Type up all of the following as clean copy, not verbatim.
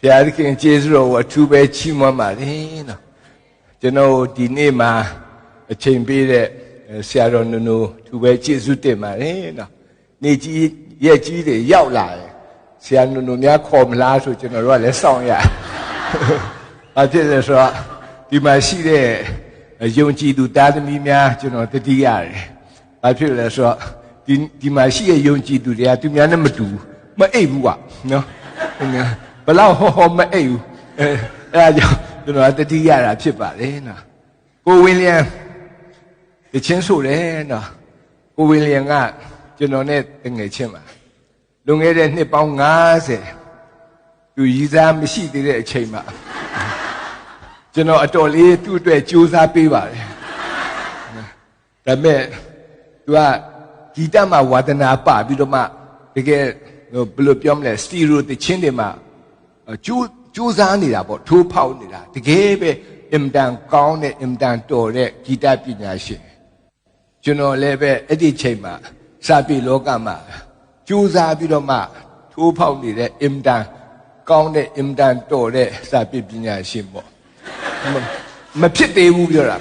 ဘုရားသခင်ကျေးဇူးတော်ကိုအထူးပဲချီးမွမ်းပါတယ်နော်ကျွန်တော်ဒီနေ့မှာအချိန်ပေးတဲ့ဆရာတော်နုနုအထူးပဲကျေးဇူးတင်ပါတယ်နော်နေ့ကြီးရက်ကြီးတွေရောက်လာတယ်ဆရာနုနုများခေါ်မလားဆိုကျွန်တော်တို့ကလည်းစောင့်ရဘာဖြစ်လဲဆိုတော့ဒီမှာရှိတဲ့ယုံကြည်သူသားသမီးများကျွန်တော်တတိရတယ်ဘာဖြစ်လဲဆိုတော့ဒီမှာရှိတဲ့ယုံကြည်သူတွေကသူများနဲ့မတူမအိပ်ဘူးကွာနော်ဘလောက်ဟောမအိပ်ဘူးအဲဒါကြောင့်ကျွန်တော်တတိရတာဖြစ်ပါလေနော်ကိုဝင်းလျံတချင်းဆိုတယ်နော်ကိုဝင်းလျံကကျွန်တော်နဲ့တငယ်ချင်းပါလွန်ခဲ့တဲ့နှစ်ပေါင်း90သူရည်စားမရှိသေးတဲ့အချိန်မှာကျွန်တော်အတော်လေးသူ့အတွက်ကြိုးစားပေးပါတယ်ဒါပေမဲ့သူကဂီတမှာဝါဒနာပပြီးတော့မှတကယ်ဘယ်လိုပြောမလဲစတီရိုတချင်းတွေမှာကြိုးစားနေတာပေါ့ထိုးဖောက်နေတာတကယ်ပဲအင်တန်ကောင်းတဲ့အင်တန်တော်တဲ့ဂီတပညာရှင်ကျွန်တော်လည်းပဲအဲ့ဒီချိန်မှာစာပေလောကမှာကြိုးစားပြီးတော့မှထိုးဖောက်နေတဲ့အင်တန်ကောင်းတဲ့အင်တန်တော်တဲ့စာပေပညာရှင်ပေါ့မဖြစ်သေးဘူးပြောတာ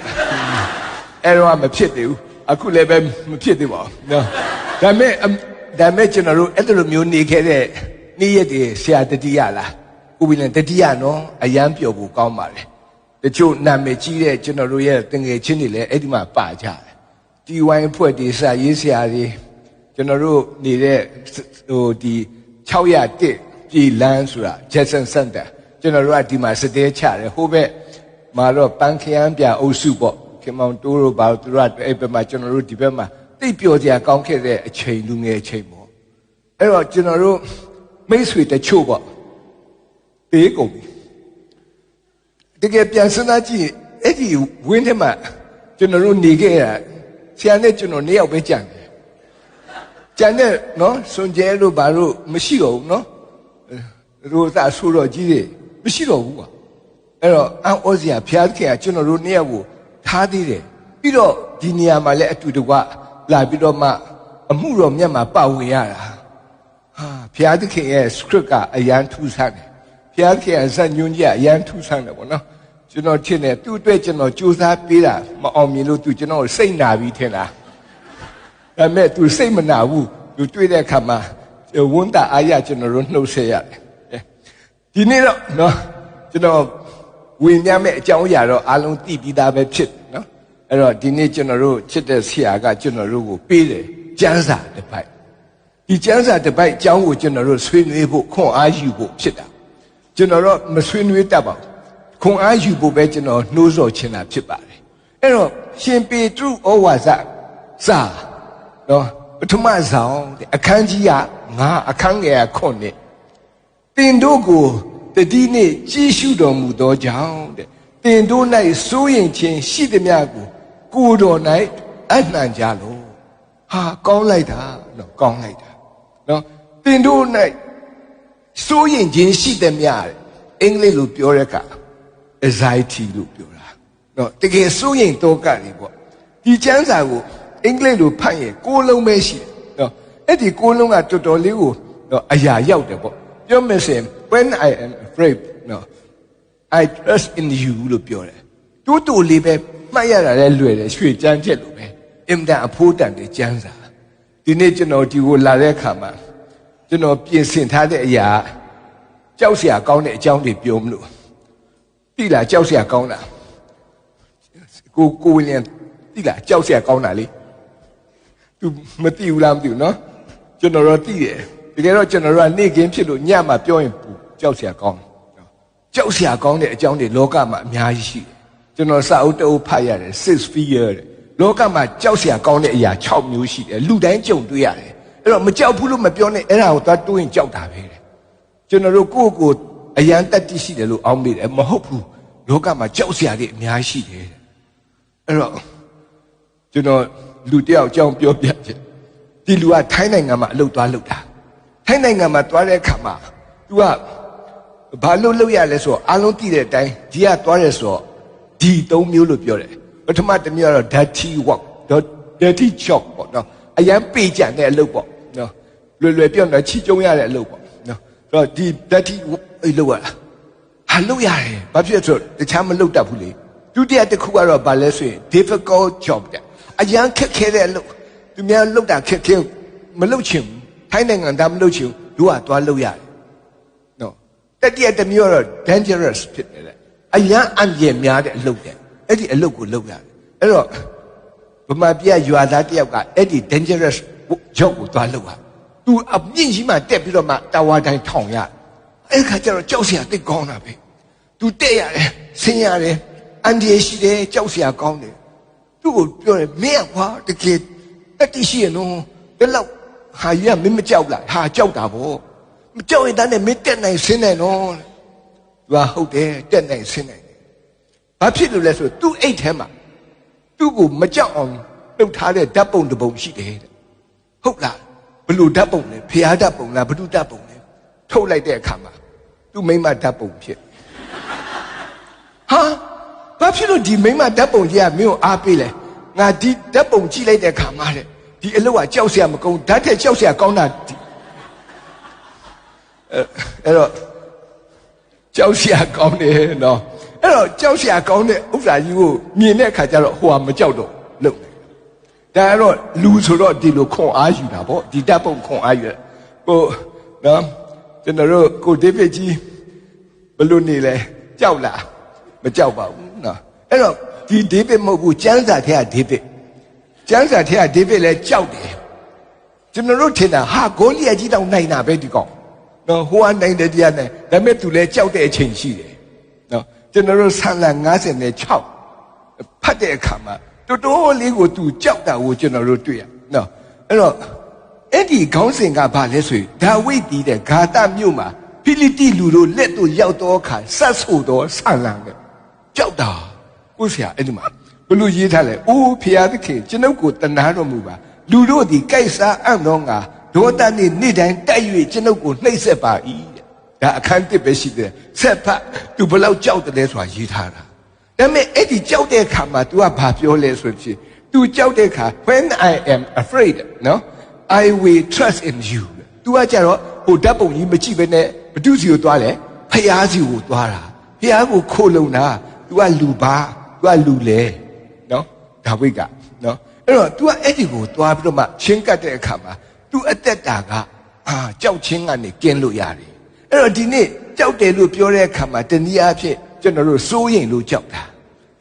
အဲ့တော့မဖြစ်သေးဘူးအခုလည်းပဲမဖြစ်သေးပါဘူးနော်ဒါမဲ့ကျွန်တော်တို့အဲ့လိုမျိုးနေခဲ့တဲ့နေ့ရက်တွေဆရာတတိယလားဥပ္ပလင်တတိယနော်အယမ်းပျော်ဖို့ကောင်းပါလေတချို့နာမည်ကြီးတဲ့ကျွန်တော်တို့ရဲ့တငယ်ချင်းတွေလည်းအဲ့ဒီမှာပါကြတယ်တီဝိုင်းဖွဲ့တွေစာရေးဆရာတွေကျွန်တော်တို့နေတဲ့ဒီ601ပြည်လန်းဆိုတာ Jackson Center ကျွန်တော်တို့ကဒီမှာစတဲချတယ်ဟိုဘက်မှာတော့ပန်းခရမ်းပြအုပ်စုပေါ့ခင်မောင်တိုးတို့ဘာလို့သူတို့ကအဲ့ဘက်မှာကျွန်တော်တို့ဒီဘက်မှာတိတ်ပျော်စရာကောင်းခဲ့တဲ့အချိန်လူငယ်အချိန်ပေါ့အဲ့တော့ကျွန်တော်တို့မိတ်ဆွေတချို့ပေါ့တေးကုန်ပြီတကယ်ပြန်စဉ်းစားကြည့်အဲ့ဒီဝင်းထဲမှာကျွန်တော်တို့နေခဲ့ရဆရာနဲ့ကျွန်တော်2ယောက်ပဲကြံတယ်ကြံတဲ့နော်စွန်ကျဲတို့ဘာလို့မရှိတော့ဘူးနော်ရိုးသားဆိုတော့ကြီးတွေမရှိတော့ဘူးကွာအဲ့တော့အံ့ဩစရာဘုရားသခင်ကကျွန်တော်တို့2ယောက်ကိုထားသေးတယ်ပြီးတော့ဒီနေရာမှာလည်းအတူတကွလာပြီးတော့မှအမှုတော်မြတ်မှာပါဝင်ရတာဟာဘုရားသခင်ရဲ့ script ကအရန်ထူးဆန်းတယ်ဘုရားသခင်ရဲ့ဇာတ်ညွှန်းကြီးကအရန်ထူးဆန်းတယ်ပေါ့နော်ကျွန်တော်ထင်တယ်သူ့အတွက်ကျွန်တော်ကြိုးစားပေးတာမအောင်မြင်လို့သူကျွန်တော်စိတ်နာပြီးထင်လားဒါပေမဲ့သူစိတ်မနာဘူးသူတွေ့တဲ့အခါမှာဝန်းတာအားရကျွန်တော်တို့နှုတ်ဆက်ရတယ်ဒီနေ့တော့နော်ကျွန်တော်ဝင်ရမယ့်အကြောင်းအရာတော့အားလုံးသိပြီးသားပဲဖြစ်နော်အဲ့တော့ဒီနေ့ကျွန်တော်တို့ချစ်တဲ့ဆရာကကျွန်တော်တို့ကိုပေးတယ်ကျမ်းစာတစ်ပိုက်ဒီကျမ်းစာတစ်ပိုက်အကြောင်းကိုကျွန်တော်တို့ဆွေးနွေးဖို့ခွန်အားယူဖို့ဖြစ်တာကျွန်တော်တော့မဆွေးနွေးတတ်ပါဘူးခွန်အားယူဖို့ပဲကျွန်တော်နှိုးဆော်ချင်တာဖြစ်ပါတယ်အဲ့တော့ရှင်ပေတရုဩဝါဒစာနော်ပထမဆောင်အခန်းကြီးက9အခန်းငယ်9တင်တို့ကိုတတိနေ့ကြည်ရှုတော်မူသောကြောင့်တဲ့တင်တို့၌စိုးရင်ခြင်းရှိသည်များကိုတော်၌အနှံကြလို့ဟာကောင်းလိုက်တာနော်ကောင်းလိုက်တာနော်တင်တို့၌စိုးရင်ခြင်းရှိသည်များအင်္ဂလိပ်လိုပြောတဲ့အခါ anxiety လို့ပြောတာနော်တကယ်စိုးရင်တော့ကတယ်ပေါ့ဒီကျမ်းစာကိုအင်္ဂလိပ်လိုဖတ်ရင်6လုံးပဲရှိတယ်နော်အဲ့ဒီ6လုံးကတော်တော်လေးကိုအရာရောက်တယ်ပေါ့ပြောမယ်ဆိုရင် when I am afraid no I trust in you လို့ပြောတယ်တူလေးပဲမှတ်ရတာလည်းလွယ်တယ်ရွှေကျမ်းချက်လို့ပဲအင်တန်အဖိုးတန်တဲ့ကျမ်းစာဒီနေ့ကျွန်တော်ဒီကိုလာတဲ့အခါမှာကျွန်တော်ပြင်ဆင်ထားတဲ့အရာကြောက်စရာကောင်းတဲ့အကြောင်းတွေပြောမလို့တိလားကြောက်စရာကောင်းတာကိုဝင်ရင်တိလားကြောက်စရာကောင်းတာလေသူမသိဘူးလားမသိဘူးနော်ကျွန်တော်တော့သိတယ်တကယ်တော့ကျွန်တော်တို့ကနေခင်းဖြစ်လို့ညမှာပြောရင်ကြောက်စရာကောင်းတယ်ကြောက်စရာကောင်းတဲ့အကြောင်းတွေလောကမှာအများကြီးရှိတယ်ကျွန်တော်စာအုပ်တအုပ်ဖတ်ရတယ် six fear တဲ့လောကမှာကြောက်စရာကောင်းတဲ့အရာ6မျိုးရှိတယ်လူတိုင်းကြုံတွေ့ရတယ်အဲ့တော့မကြောက်ဘူးလို့မပြောနဲ့အဲ့ဒါကိုသွားတွေးရင်ကြောက်တာပဲတဲ့ကျွန်တော်တို့ကိုယ့်ကိုအရန်တတ်တိရှိတယ်လို့အောင်းမိတယ်မဟုတ်ဘူးလောကမှာကြောက်စရာတွေအများကြီးရှိတယ်အဲ့တော့ကျွန်တော်လူတယောက်အကြောင်းပြောပြချင်ဒီလူကထိုင်းနိုင်ငံမှာအလုပ်သွားလုပ်တာထိုင်းနိုင်ငံမှာသွားတဲ့အခါမှာ तू ကဘာလို့လုပ်ရလဲဆိုတော့အားလုံးသိတဲ့အတိုင်းဒီကသွားရဲဆိုတော့ဒီ3မျိုးလို့ပြောတယ်ပထမတစ်မျိုးကတော့ dirty work dirty job ပေါ့နော်အရန်ပေကြံတဲ့အလုပ်ပေါ့နော်လွယ်လွယ်ပြောတော့ချီကျုံရတဲ့အလုပ်ပေါ့နော်ဆိုတော့ဒီ dirty work အဲ့လုပ်ရတာ ဟာလုပ်ရတယ်ဘာဖြစ်ဆိုတခြားမလုပ်တတ်ဘူးလေဒုတိယတစ်ခုကတော့ဘာလဲဆိုရင် difficult job တဲ့အရန်ခက်ခဲတဲ့အလုပ်သူများလုပ်တာခက်ခဲမလုပ်ချင်ဘူးထိုင်းနိုင်ငံသားမလုပ်ချင်ဘူးတို့ကသွားလုပ်ရတယ်နော်တတိယတစ်မျိုးတော့ dangerous ဖြစ်နေတယ်အရန်အန္တရာယ်များတဲ့အလုပ်တဲ့အဲ့ဒီအလုပ်ကိုလုပ်ရတယ်အဲ့တော့ဗမာပြည်ရွာသားတယောက်ကအဲ့ဒီ dangerous job ကိုသွားလုပ်ရသူအမြင့်ကြီးမှတက်ပြီးတော့မှတာဝါတိုင်းထောင်ရအဲ့ခါကျတော့ကြောက်စရာသိကောင်းတာပဲသူတက်ရတယ်ဆင်းရတယ်အန္တရာယ်ရှိတယ်ကြောက်စရာကောင်းတယ်သူ့ကိုပြောတယ်မင်းကွာတကယ်တတိရှိရနော်ဘယ်လောက်ဟာကြီးကမင်းမကြောက်လားဟာကြောက်တာဗောမကြောက်ရင်တန်းနဲ့မင်းတက်နိုင်ဆင်းနိုင်နော်သူကဟုတ်တယ်တက်နိုင်ဆင်းနိုင်တယ်ဘာဖြစ်လို့လဲဆိုသူ့အိတ်ထဲမှာသူ့ကိုမကြောက်အောင်လှုပ်ထားတဲ့ဓာတ်ပုံတစ်ပုံရှိတယ်တဲ့ဟုတ်လားဘလို့ဓာတ်ပုံလဲဖျားဓာတ်ပုံလားဘဒုဓာတ်ပုံလဲထုတ်လိုက်တဲ့အခါမှာသူ့မိမဓာတ်ပုံဖြစ်ဟာဘာဖြစ်လို့ဒီမိမဓာတ်ပုံကြီးကမင်းကိုအားပေးလဲငါဒီဓာတ်ပုံကြည့်လိုက်တဲ့အခါမှာတဲ့ဒီအလုပ်ကကြောက်စရာမကောင်းဓာတ်ထက်ကြောက်စရာကောင်းတာအဲ့တော့ကြောက်စရာကောင်းတယ်နော်အဲ့တော့ကြောက်စရာကောင်းတဲ့ဥစ္စာကြီးကိုမြင်တဲ့အခါကျတော့ဟိုကမကြောက်တော့လုပ်တယ်ဒါကတော့လူဆိုတော့ဒီလိုခွန်အားယူတာပေါ့ဒီဓာတ်ပုံခွန်အားယူကိုနော်ကျွန်တော်တို့ကိုဒေးဗစ်ကြီးဘလို့နေလဲကြောက်လားမကြောက်ပါဘူးနော်အဲ့တော့ဒီဒေးဗစ်မဟုတ်ဘူးကျမ်းစာထဲကဒေးဗစ်ကျမ်းစာထဲကဒေးဗစ်လည်းကြောက်တယ်ကျွန်တော်တို့ထင်တာဟာဂိုလိယကြီးတောင်နိုင်တာပဲဒီကောင်နော်ဟိုကနိုင်တယ်တရားနိုင်ဒါပေမဲ့သူလည်းကြောက်တဲ့အချိန်ရှိတယ်နော်ကျွန်တော်တို့ဆန်လာ56ဖတ်တဲ့အခါမှာတော်တော်လေးကိုသူကြောက်တာကိုကျွန်တော်တို့တွေ့ရနော်အဲ့တော့အဲ့ဒီခေါင်းစဉ်ကဘာလဲဆိုရင်ဒါဝိဒ်တည်တဲ့ဂါသမြို့မှာဖိလိတိလူတို့လက်တို့ရောက်တော့အခါဆက်ဆိုတော့ဆန်လာတယ်ကြောက်တာကိုဆရာအဲ့ဒီမှာဘလို့ရေးထားလဲအိုးဖျားသခင်ကျွန်ုပ်ကိုတနာတော်မူပါလူတို့ဒီကြိုက်စားအံ့တော့ငါဒေါသနဲ့နေ့တိုင်းတိုက်၍ကျွန်ုပ်ကိုနှိပ်စက်ပါ၏ဒါအခန်း1ပဲရှိတယ်ဆက်ဖတ်သူဘလောက်ကြောက်တယ်လဲဆိုတာရေးထားတာဒါပေမဲ့အဲ့ဒီကြောက်တဲ့အခါမှာ तू ကဘာပြောလဲဆိုရင် तू ကြောက်တဲ့အခါ when I am afraid နော် I will trust in you तू ကကြတော့ဟိုဓာတ်ပုံကြီးမကြည့်ဘဲနဲ့ဘသူစီကိုသွားလဲဖျားစီကိုသွားတာဖျားကိုခိုးလုံတာ तू ကလူပါ तू ကလူလေနော်ဒါဝိဒ်ကနော်အဲ့တော့ तू ကအဲ့ဒီကိုသွားပြီးတော့မှချင်းကတ်တဲ့အခါမှာ तू အသက်တာကကြောက်ချင်းကနေကင်းလို့ရတယ်အဲ့တော့ဒီနေ့ကြောက်တယ်လို့ပြောတဲ့အခါမှာတနည်းအားဖြင့်ကျွန်တော်တို့စိုးရိမ်လို့ကြောက်တာ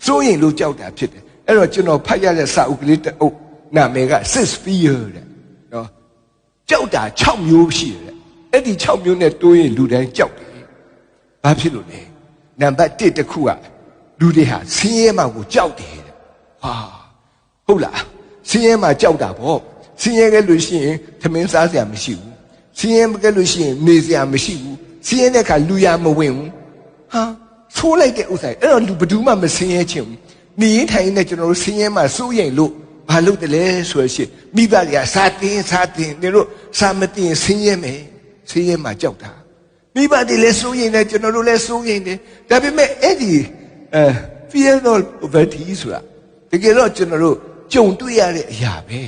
စိုးရိမ်လို့ကြောက်တာဖြစ်တယ်အဲ့တော့ကျွန်တော်ဖတ်ရတဲ့စာအုပ်ကလေးတအုပ်နာမည်က Six Fear တဲ့နော်ကြောက်တာ6မျိုးရှိတယ်အဲ့ဒီ6မျိုးနဲ့တိုးရင်လူတိုင်းကြောက်တယ်ဘာဖြစ်လို့လဲနံပါတ်1တစ်ခုကလူတွေဟာဆင်းရဲမှကိုကြောက်တယ်တဲ့ဟာဟုတ်လားဆင်းရဲမှကြောက်တာပေါ့ဆင်းရဲခဲ့လို့ရှိရင်သမင်းစားစရာမရှိဘူးဆင်းရဲမခဲ့လို့ရှိရင်နေစရာမရှိဘူးဆင်းရဲတဲ့အခါလူရမဝင်ဘူးဟာဆိုးလိုက်တဲ့ဥစ္စာအဲ့တော့လူဘယ်သူမှမဆင်းရဲချင်ဘူးနေရင်ထိုင်နေကျွန်တော်တို့ဆင်းရဲမှစိုးရိမ်လို့ဘာလုပ်တယ်လဲဆိုလို့ရှိရင်မိဘတွေကစားတင်နေလို့စားမတင်ဆင်းရဲမယ်ဆင်းရဲမှကြောက်တာမိဘတွေလည်းစိုးရိမ်တယ်ကျွန်တော်တို့လည်းစိုးရိမ်တယ်ဒါပေမဲ့အဲ့ဒီfear not poverty ဆိုတာတကယ်တော့ကျွန်တော်တို့ကြုံတွေ့ရတဲ့အရာပဲ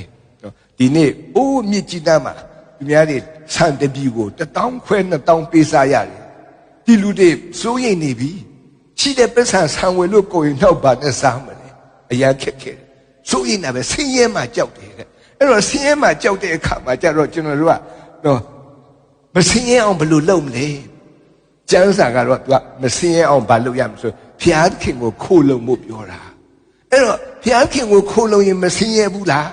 ဒီနေ့အိုးမြစ်ကြီးသားမှာသူများတွေဆန်တပြီကို1000ခွဲ2000ပေးစားရတယ်ဒီလူတွေစိုးရိမ်နေပြီရှိတဲ့ပစ္စံဆံဝယ်လို့ကိုရင်တော့ဘာနဲ့စားမလဲအရာခက်ခဲစိုးရိမ်တာပဲဆင်းရဲမှကြောက်တယ်တဲ့အဲ့တော့ဆင်းရဲမှကြောက်တဲ့အခါမှာကျတော့ကျွန်တော်တို့ကတော့မဆင်းရဲအောင်ဘယ်လိုလုပ်မလဲကျမ်းစာကတော့သူကမဆင်းရဲအောင်ဘာလုပ်ရမလဲဆိုဘုရားသခင်ကိုခိုးလုံဖို့ပြောတာအဲ့တော့ဘုရားသခင်ကိုခိုးလုံရင်မဆင်းရဲဘူးလား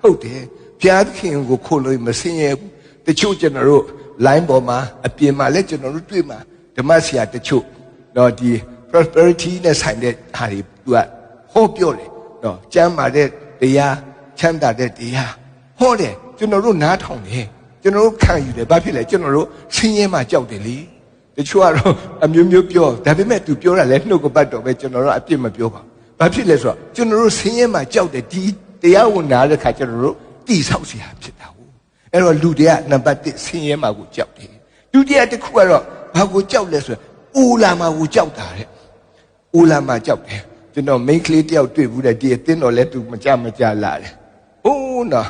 ဟုတ်တယ်ဘုရားသခင်ကိုခိုးလုံရင်မဆင်းရဲဘူးတချို့ကျွန်တော်တို့ line ပေါ်မှာအပြင်မှာလည်းကျွန်တော်တို့တွေ့မှာဓမ္မဆရာတချို့တော့ဒီ prosperity နဲ့ဆိုင်တဲ့ဟာတွေသူကဟောပြောတယ်နော်ကျမ်းမာတဲ့တရားချမ်းသာတဲ့တရားဟောတယ်ကျွန်တော်တို့နားထောင်တယ်ကျွန်တော်တို့ခံယူတယ်ဘာဖြစ်လဲကျွန်တော်တို့ဆင်းရဲမှကြောက်တယ်လေတချို့ကတော့အမျိုးမျိုးပြောဒါပေမဲ့သူပြောတာလည်းနှုတ်ကပတ်တော်ပဲကျွန်တော်တို့အပြစ်မပြောပါဘူးဘာဖြစ်လဲဆိုတော့ကျွန်တော်တို့ဆင်းရဲမှကြောက်တယ်ဒီတရားဝင်နာတဲ့ခါကျွန်တော်တို့တိဆောက်เสียဖြစ်တာဟုတ်အဲ့တော့လူတွေကနံပါတ်1ဆင်းရဲမှကိုကြောက်တယ်ဒုတိယတစ်ခုကတော့ဘာကိုကြောက်လဲဆိုတော့အိုလာမှကိုကြောက်တာတဲ့အိုလာမှကြောက်တယ်ကျွန်တော် main ကလေးတယောက်တွေ့ဘူးတဲ့ဒီအတင်းတော်လဲသူမကြလာတယ်ဟိုးနော်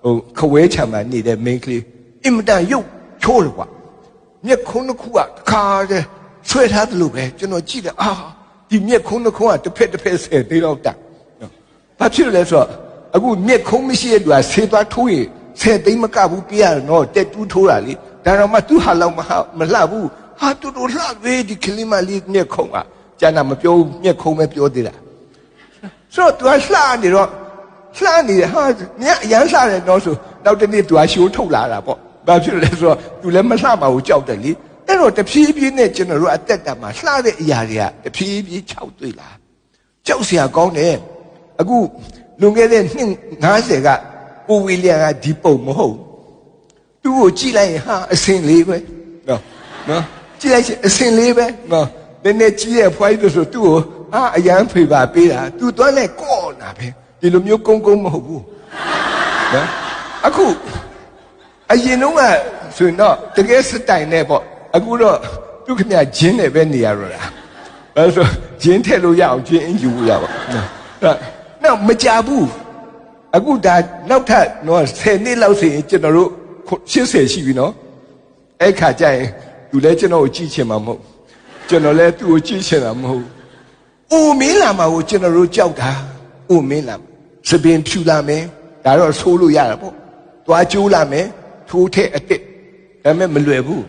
ဟိုခဝဲချံမှာနေတဲ့ main ကလေးအင်မတန်ရုပ်ချိုးလို့ကွာမျက်ခုံးတစ်ခုကတခါတည်း ဆွဲထားတယ်လို့ပဲကျွန်တော်ကြည့်တယ်ဒီမျက်ခုံးတစ်ခုကတစ်ဖက်10သေးတော့တာဘာဖြစ်လို့လဲဆိုတော့အခုမျက်ခုံးမရှိတဲ့သူကဆေးသွားထိုးရင်10သိန်းမကဘူးပြရတယ်နော်တက်တူးထိုးတာလေဒါတော့မှသူဟာလောက်မလှဘူးတူတူလှပဲဒီကလေးမလေးမျက်ခုံးကကျန်တာမပြောဘူးမျက်ခုံးပဲပြောသေးတာဆိုတော့သူကလှနေတော့လှနေတယ်မြတ်အရန်လှတယ်တော့ဆိုနောက်တနေ့သူကရှိုးထုတ်လာတာပေါ့ဘာဖြစ်လို့လဲဆိုတော့သူလည်းမလှပါဘူးကြောက်တယ်လေအဲ့တော့တဖြည်းဖြည်းနဲ့ကျွန်တော်တို့အသက်တာမှာလှတဲ့အရာတွေကတဖြည်းဖြည်း6တွေ့လာကြောက်စရာကောင်းတယ်အခုလွန်ခဲ့တဲ့နှစ်90ကကိုဝီလျံကဒီပုံမဟုတ်သူ့ကိုကြည့်လိုက်ရင်အစင်လေးပဲနော်ကြည့်လိုက်ရင်အစင်လေးပဲနော်နည်းနည်းကြီးရဲ့ဖွားကြီးဆိုသူ့ကိုအရန်ဖေပါပေးတာသူသွားလိုက်ကော့နာပဲဒီလိုမျိုးကုန်းမဟုတ်ဘူးနော်အခုအရင်တော့ကဆိုတော့တကယ်စတိုင်နဲ့ပေါ့အခုတော့သူခင်ဗျဂျင်းနဲ့ပဲနေရတော့လားဘာလို့ဆိုဂျင်းထည့်လို့ရအောင်ဂျင်းအင်ယူရပါနော်မကြဘူးအခုဒါနောက်ထပ်တော့10နှစ်လောက်ဆိုရင်ကျွန်တော်တို့80ရှိပြီနော်အဲ့ခါကျရင်သူလည်းကျွန်တော်ကိုကြည့်ချင်မှာမဟုတ်ကျွန်တော်လည်းသူ့ကိုကြည့်ချင်တာမဟုတ်အိုမင်းလာမှာကိုကျွန်တော်တို့ကြောက်တာအိုမင်းလာစပင်ဖြူလာမယ်ဒါတော့ဆိုးလို့ရတာပေါ့သွားကျိုးလာမယ်ထိုးထက်အစ်ဒါပေမဲ့မလွယ်ဘူး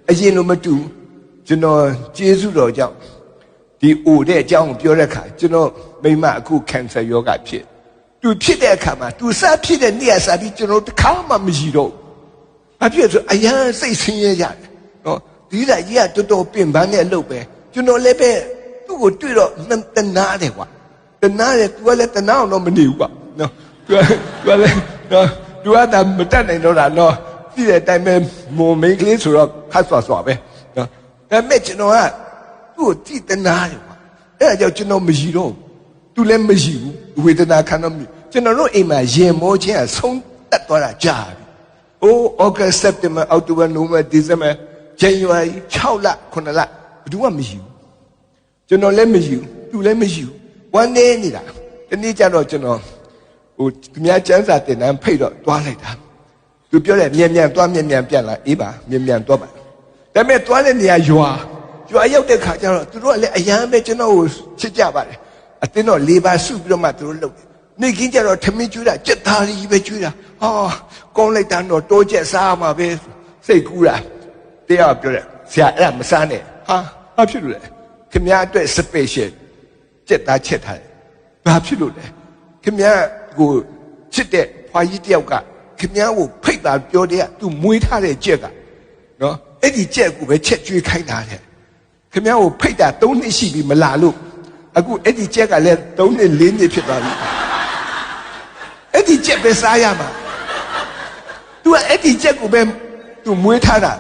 အရင်လိုမတူကျွန်တော်ကျေးဇူးတော်ကြောင့်ဒီအိုတဲ့အကြောင်းကိုပြောတဲ့အခါကျွန်တော်မိမအခုကန်ဆာယောဂဖြစ်သူဖြစ်တဲ့အခါမှာသူစားဖြစ်တဲ့နေ့ကစားပြီးကျွန်တော်တစ်ခါမှမရှိတော့ဘာဖြစ်ဆိုအရန်စိတ်ဆင်းရဲရတယ်နော်ဒီကကြီးကတော်တော်ပင်ပန်းတဲ့အလုပ်ပဲကျွန်တော်လည်းပဲသူ့ကိုတွေ့တော့တနာတယ်ကွာတနာတယ်သူကလည်းတနာအောင်တော့မနေဘူးကွာနော်သူကလည်းနော်သူကသာမတတ်နိုင်တော့တာနော်ဒီတဲ့အတိုင်းပဲမုံမိန်ကလေးဆိုတော့ခတ်ဆွာပဲနော်ဒါပေမဲ့ကျွန်တော်ကသူ့ကိုကြည်တနာတယ်ကွာအဲ့ဒါကြောင့်ကျွန်တော်မရှိတော့သူလည်းမရှိဘူးဝေဒနာခံတော့ကျွန်တော်တို့အိမ်မှာရင်မောခြင်းအဆုံးတက်သွားတာကြာပြီ။August, September, October, November, December, January 6လ9လဘယ်သူမှမရှိဘူး။ကျွန်တော်လည်းမရှိဘူး။သူလည်းမရှိဘူး။one day နေတာ။ဒီနေ့ကျတော့ကျွန်တော်သူများကျန်းစာတင်တန်းဖိတ်တော့တွားလိုက်တာ။သူပြောတယ်မြန်တွားမြန်ပြန်လာအေးပါမြန်တွားပါ။ဒါပေမဲ့တွားတဲ့နေရာရွာရောက်တဲ့ခါကျတော့သူတို့ကလည်းအရန်ပဲကျွန်တော်ကိုချစ်ကြပါတယ်။အတင်းတော့လေပါစုပြီးတော့မှသူတို့လုပ်တယ်နေကင်းကြတော့ထမင်းကျွေးတာကြက်သားကြီးပဲကျွေးတာကောင်းလိုက်တာတော့တိုးချက်စားမှာပဲစိတ်ကူးတာတရားပြောတယ်ဆရာအဲ့ဒါမစားနဲ့ဘာဖြစ်လို့လဲခင်ဗျားအတွက် special ကြက်သားချက်ထားတယ်ဘာဖြစ်လို့လဲခင်ဗျားကိုချစ်တဲ့ဖွာကြီးတယောက်ကခင်ဗျားကိုဖိတ်တာပြောတဲ့ကသူမွေးထားတဲ့ကြက်ကနော်အဲ့ဒီကြက်ကိုပဲချက်ကျွေးခိုင်းတာတဲ့ခင်ဗျားကိုဖိတ်တာ3နှစ်ရှိပြီမလာလို့အခုအဲ့ဒီကြက်ကလည်း3နှစ်4နှစ်ဖြစ်သွားပြီအဲ့ဒီကြက်ပဲစားရမှာသူကအဲ့ဒီကြက်ကိုပဲသူမွေးထားတာ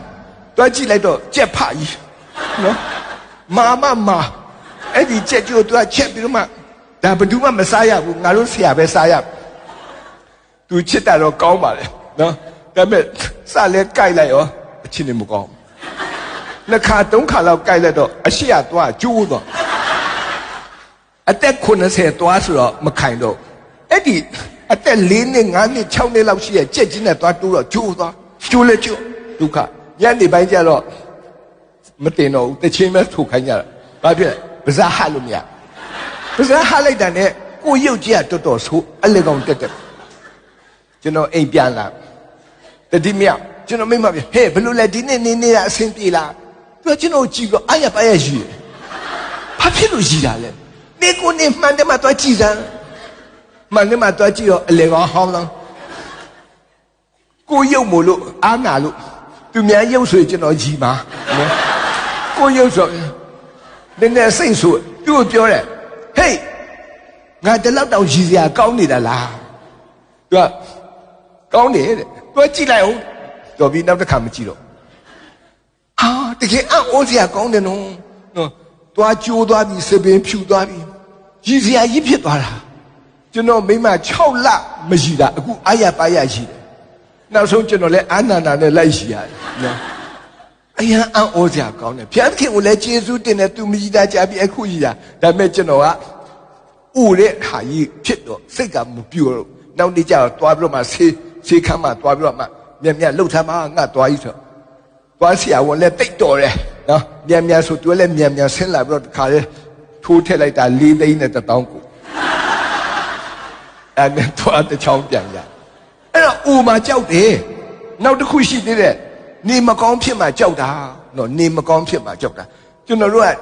တွားကြည့်လိုက်တော့ကြက်ဖကြီးနော်မာအဲ့ဒီကြက်ကျိုးသူကချက်ပြီးတော့မှဒါဘယ်သူမှမစားရဘူးငါတို့ဆရာပဲစားရသူချစ်တာတော့ကောင်းပါလေနော်ဒါပေမဲ့စလဲကြိုက်လိုက်ရောအချင်းနေမကောင်းနှစ်ခါ3ခါလောက်ကြိုက်လိုက်တော့အရှိရသွားကျိုးသွားအသက်90သွားဆိုတော့မခိုင်တော့အဲ့ဒီအသက်4နှစ်5နှစ်6နှစ်လောက်ရှိရဲ့ကြက်ကြီးနဲ့သွားတိုးတော့ကျိုးလဲကျိုးဒုက္ခညနေပိုင်းကျတော့မတင်တော့ဘူးတချင်းပဲထုတ်ခိုင်းကြတာဘာဖြစ်လဲပါးစားဟလို့မရပါးစားဟလိုက်တာနဲ့ကိုရုပ်ကြီးကတော်တော်ဆိုးအလေကောင်တက်ကျွန်တော်အိမ်ပြန်လာတတိမြကျွန်တော်မိမပြဟဲ့ဘယ်လိုလဲဒီနေ့နေနေတာအဆင်ပြေလားသူကကျွန်တော်ကြည့်ပြီးအားရပါရရှိတယ်ဘာဖြစ်လို့ရှိတာလဲနေကိုနေမှန်တယ်မှသွားကြည့်စမ်းမှန်တယ်မှသွားကြည့်တော့အလေကောင်ဟောင်းလောင်းကိုရုပ်မို့လို့အားနာလို့သူများရုပ်ဆိုကျွန်တော်ကြီးပါနော်ကိုရုပ်ဆိုနည်းနည်းစိတ်ဆိုသူ့ကိုပြောတယ်ဟေးငါတလောက်တောင်ကြီးစရာကောင်းနေတာလားသူကကောင်းတယ်တဲ့သူကြည့်လိုက်အောင်တော်ပြီးနောက်တစ်ခါမကြည့်တော့တကယ်အော်စရာကောင်းတယ်နော်တွားကျိုးသွားပြီစပင်ဖြူသွားပြီကြီးစရာကြီးဖြစ်သွားတာကျွန်တော်မိမ6လမရှိတာအခုအားရပါရရှိတယ်နောက်ဆုံးကျွန်တော်လည်းအာနာနာနဲ့လိုက်ရှိရတယ်နော်အရင်အော်စရာကောင်းတယ်ဘုရားခင်ကိုလည်းကျေးဇူးတင်တယ်သူမြည်တာကြပြီးအခုကြီးတာဒါပေမဲ့ကျွန်တော်ကဥတဲ့ဟာကြီးဖြစ်တော့စိတ်ကမပြိုတော့နောက်နေ့ကျတော့တွားပြီးတော့မှဆေးခမ်းမှတွားပြီးတော့မှမြက်လှုပ်ထားမှငါတွားကြီးဆိုတွားဆရာဝန်လည်းတိတ်တော်တယ် နော်မြန်ဆိုသူလည်းမြန်ဆင်းလာပြီးတော့တခါလေထိုးထည့်လိုက်တာ4 သိန်းနဲ့1000ကိုအဲ့ဒါတော့တချောင်းပြန်ရအဲ့တော့အိုမှာကြောက်တယ်နောက်တစ်ခုရှိသေးတယ်နေမကောင်းဖြစ်မှကြောက်တာနော်နေမကောင်းဖြစ်မှကြောက်တာကျွန်တော်တို့က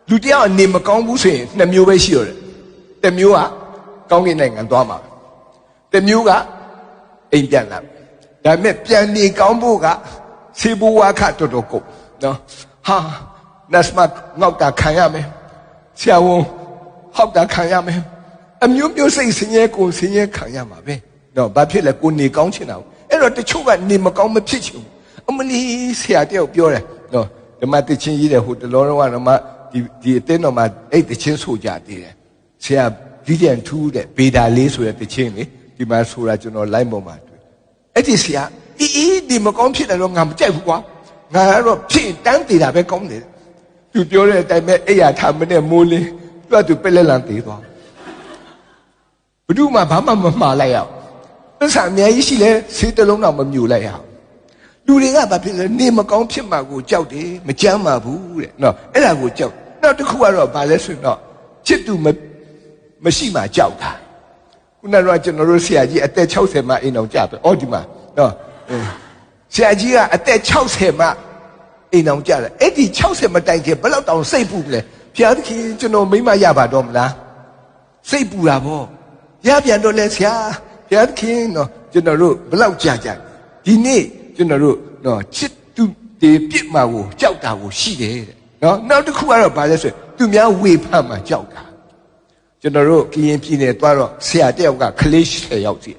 လူတယောက်နေမကောင်းဘူးဆိုရင်2မျိုးပဲရှိရတယ်တစ်မျိုးကကောင်းကင်နိုင်ငံသွားမှာတစ်မျိုးကအိမ်ပြန်လာဒါပေမဲ့ပြန်နေကောင်းဖို့ကစေဘဝခတော်တော်ကုန်နော်ဟာနတ်မငေါက်တာခံရမယ်ဆရာဝန်ဟောက်တာခံရမယ်အမျိုးမျိုးစိတ်ဆင်းရဲကိုဆင်းရဲခံရမှာပဲနော်ဘာဖြစ်လဲကိုနေကောင်းချင်တာအဲ့တော့တချို့ကနေမကောင်းမဖြစ်ချင်ဘူးအမလီဆရာတယောက်ပြောတယ်နော်ဓမ္မတချင်းကြီးတယ်ဟိုတလောတော့ဓမ္မဒီအတင်းတော်မှာအဲ့တချင်းဆိုကြသေးတယ်ဆရာဒီတန်ထူးတဲ့ဗေဒာလေးဆိုတဲ့တချင်းလေဒီမှာဆိုတာကျွန်တော် line ပေါ်မှာတွေ့အဲ့ဒီဆရာဒီမကောင်းဖြစ်တယ်တော့ငါမကြိုက်ဘူးကွာငါကတော့ဖြစ်တန်းတည်တာပဲကောင်းတယ်သူပြောတဲ့အတိုင်းပဲအိယာထားမနဲ့မိုးလင်းသူပက်လက်လန်တည်သွားဘယ်သူမှဘာမှမမှားလိုက်ရအောင်သစ္စာအများကြီးရှိလဲဆေးတလုံးတော့မမြူလိုက်ရအောင်လူတွေကဘာဖြစ်လဲနေမကောင်းဖြစ်မှာကိုကြောက်တယ်မကြမ်းပါဘူးတဲ့နော်အဲ့ဒါကိုကြောက်နောက်တစ်ခုကတော့ဘာလဲဆိုတော့ချစ်သူမရှိမှကြောက်တာခုနကတော့ကျွန်တော်တို့ဆရာကြီးအသက်60မှအိမ်အောင်ကြပဲအော်ဒီမှာနော်ဆရာကြီးကအသက်60မှအိမ်အောင်ကြတယ်အဲ့ဒီ60မတိုင်ခင်ဘယ်လောက်တောင်စိတ်ပူလဲဖျားသခင်ကျွန်တော်မိမရပါတော့မလားစိတ်ပူတာဗောရပြန်တော့လဲဆရာဖျားသခင်နော်ကျွန်တော်တို့ဘယ်လောက်ကြာဒီနေ့ကျွန်တော်တို့နော်ချစ်သူတွေပြစ်မှာကိုကြောက်တာကိုရှိတယ်တဲ့နော်နောက်တစ်ခုကတော့ဘာလဲဆိုသူများဝေဖန်မှာကြောက်တာကျွန်တော်တို့ကရင်ပြည်နယ်သွားတော့ဆရာတယောက်ကကလေး10ယောက်စီ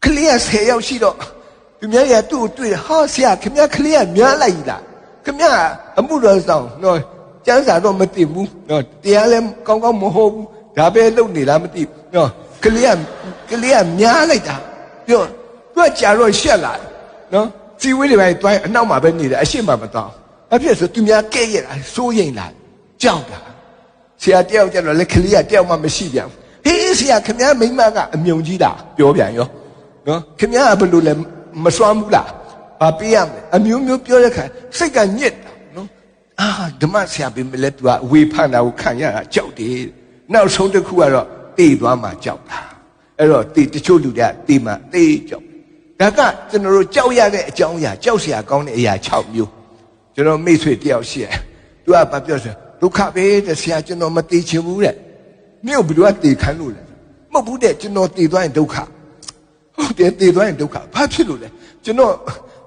ကလေးက10ယောက်ရှိတော့သူများရသူ့ကိုတွေ့ဟာဆရာခင်ဗျားကလေးကများလိုက်လားခင်ဗျားအမှုတော်ဆောင်နော်ကျမ်းစာတော့မသိဘူးနော်တရားလည်းကောင်းကောင်းမဟုတ်ဘူးဒါပဲလုပ်နေလားမသိဘူးနော်ကလေးကများလိုက်တာပြောသူကကြာတော့ရှက်လာနော်စီဝေးတွေပဲတွိုင်းအနောက်မှာပဲနေတယ်အရှိမမတော့အဖြစ်ဆိုသူများကဲ့ရတာစိုးရိမ်လာကြောက်တာဆရာတယောက်ကျတော့လက်ကလေးကတယောက်မှမရှိပြန်ဟေးဆရာခင်ဗျားမိမကအမြုံကြီးတာပြောပြန်ရောနော်ခင်ဗျားကဘယ်လိုလဲမစွမ်းဘူးလားဘာပေးရမလဲအမျိုးမျိုးပြောတဲ့ခါစိတ်ကညစ်တာနော်ဓမ္မဆရာပြင်မလဲသူကဝေဖန်တာကိုခံရတာကြောက်တယ်နောက်ဆုံးတစ်ခုကတော့တေးသွားမှကြောက်တာအဲ့တော့တချို့လူတွေကတေးမှတေးကြောက်ဒါကကျွန်တော်တို့ကြောက်ရတဲ့အကြောင်းအရာကြောက်စရာကောင်းတဲ့အရာ6မျိုးကျွန်တော်မိတ်ဆွေတယောက်ရှိတယ်သူကဘာပြောဆိုဒုက္ခပဲတဲ့ဆရာကျွန်တော်မတေးချင်ဘူးတဲ့မြို့ဘယ်သူကတေးခံလို့လဲမဟုတ်ဘူးတဲ့ကျွန်တော်တေးသွားရင်ဒုက္ခဟုတ်တယ်တေးသွားရင်ဒုက္ခဘာဖြစ်လို့လဲကျွန်တော်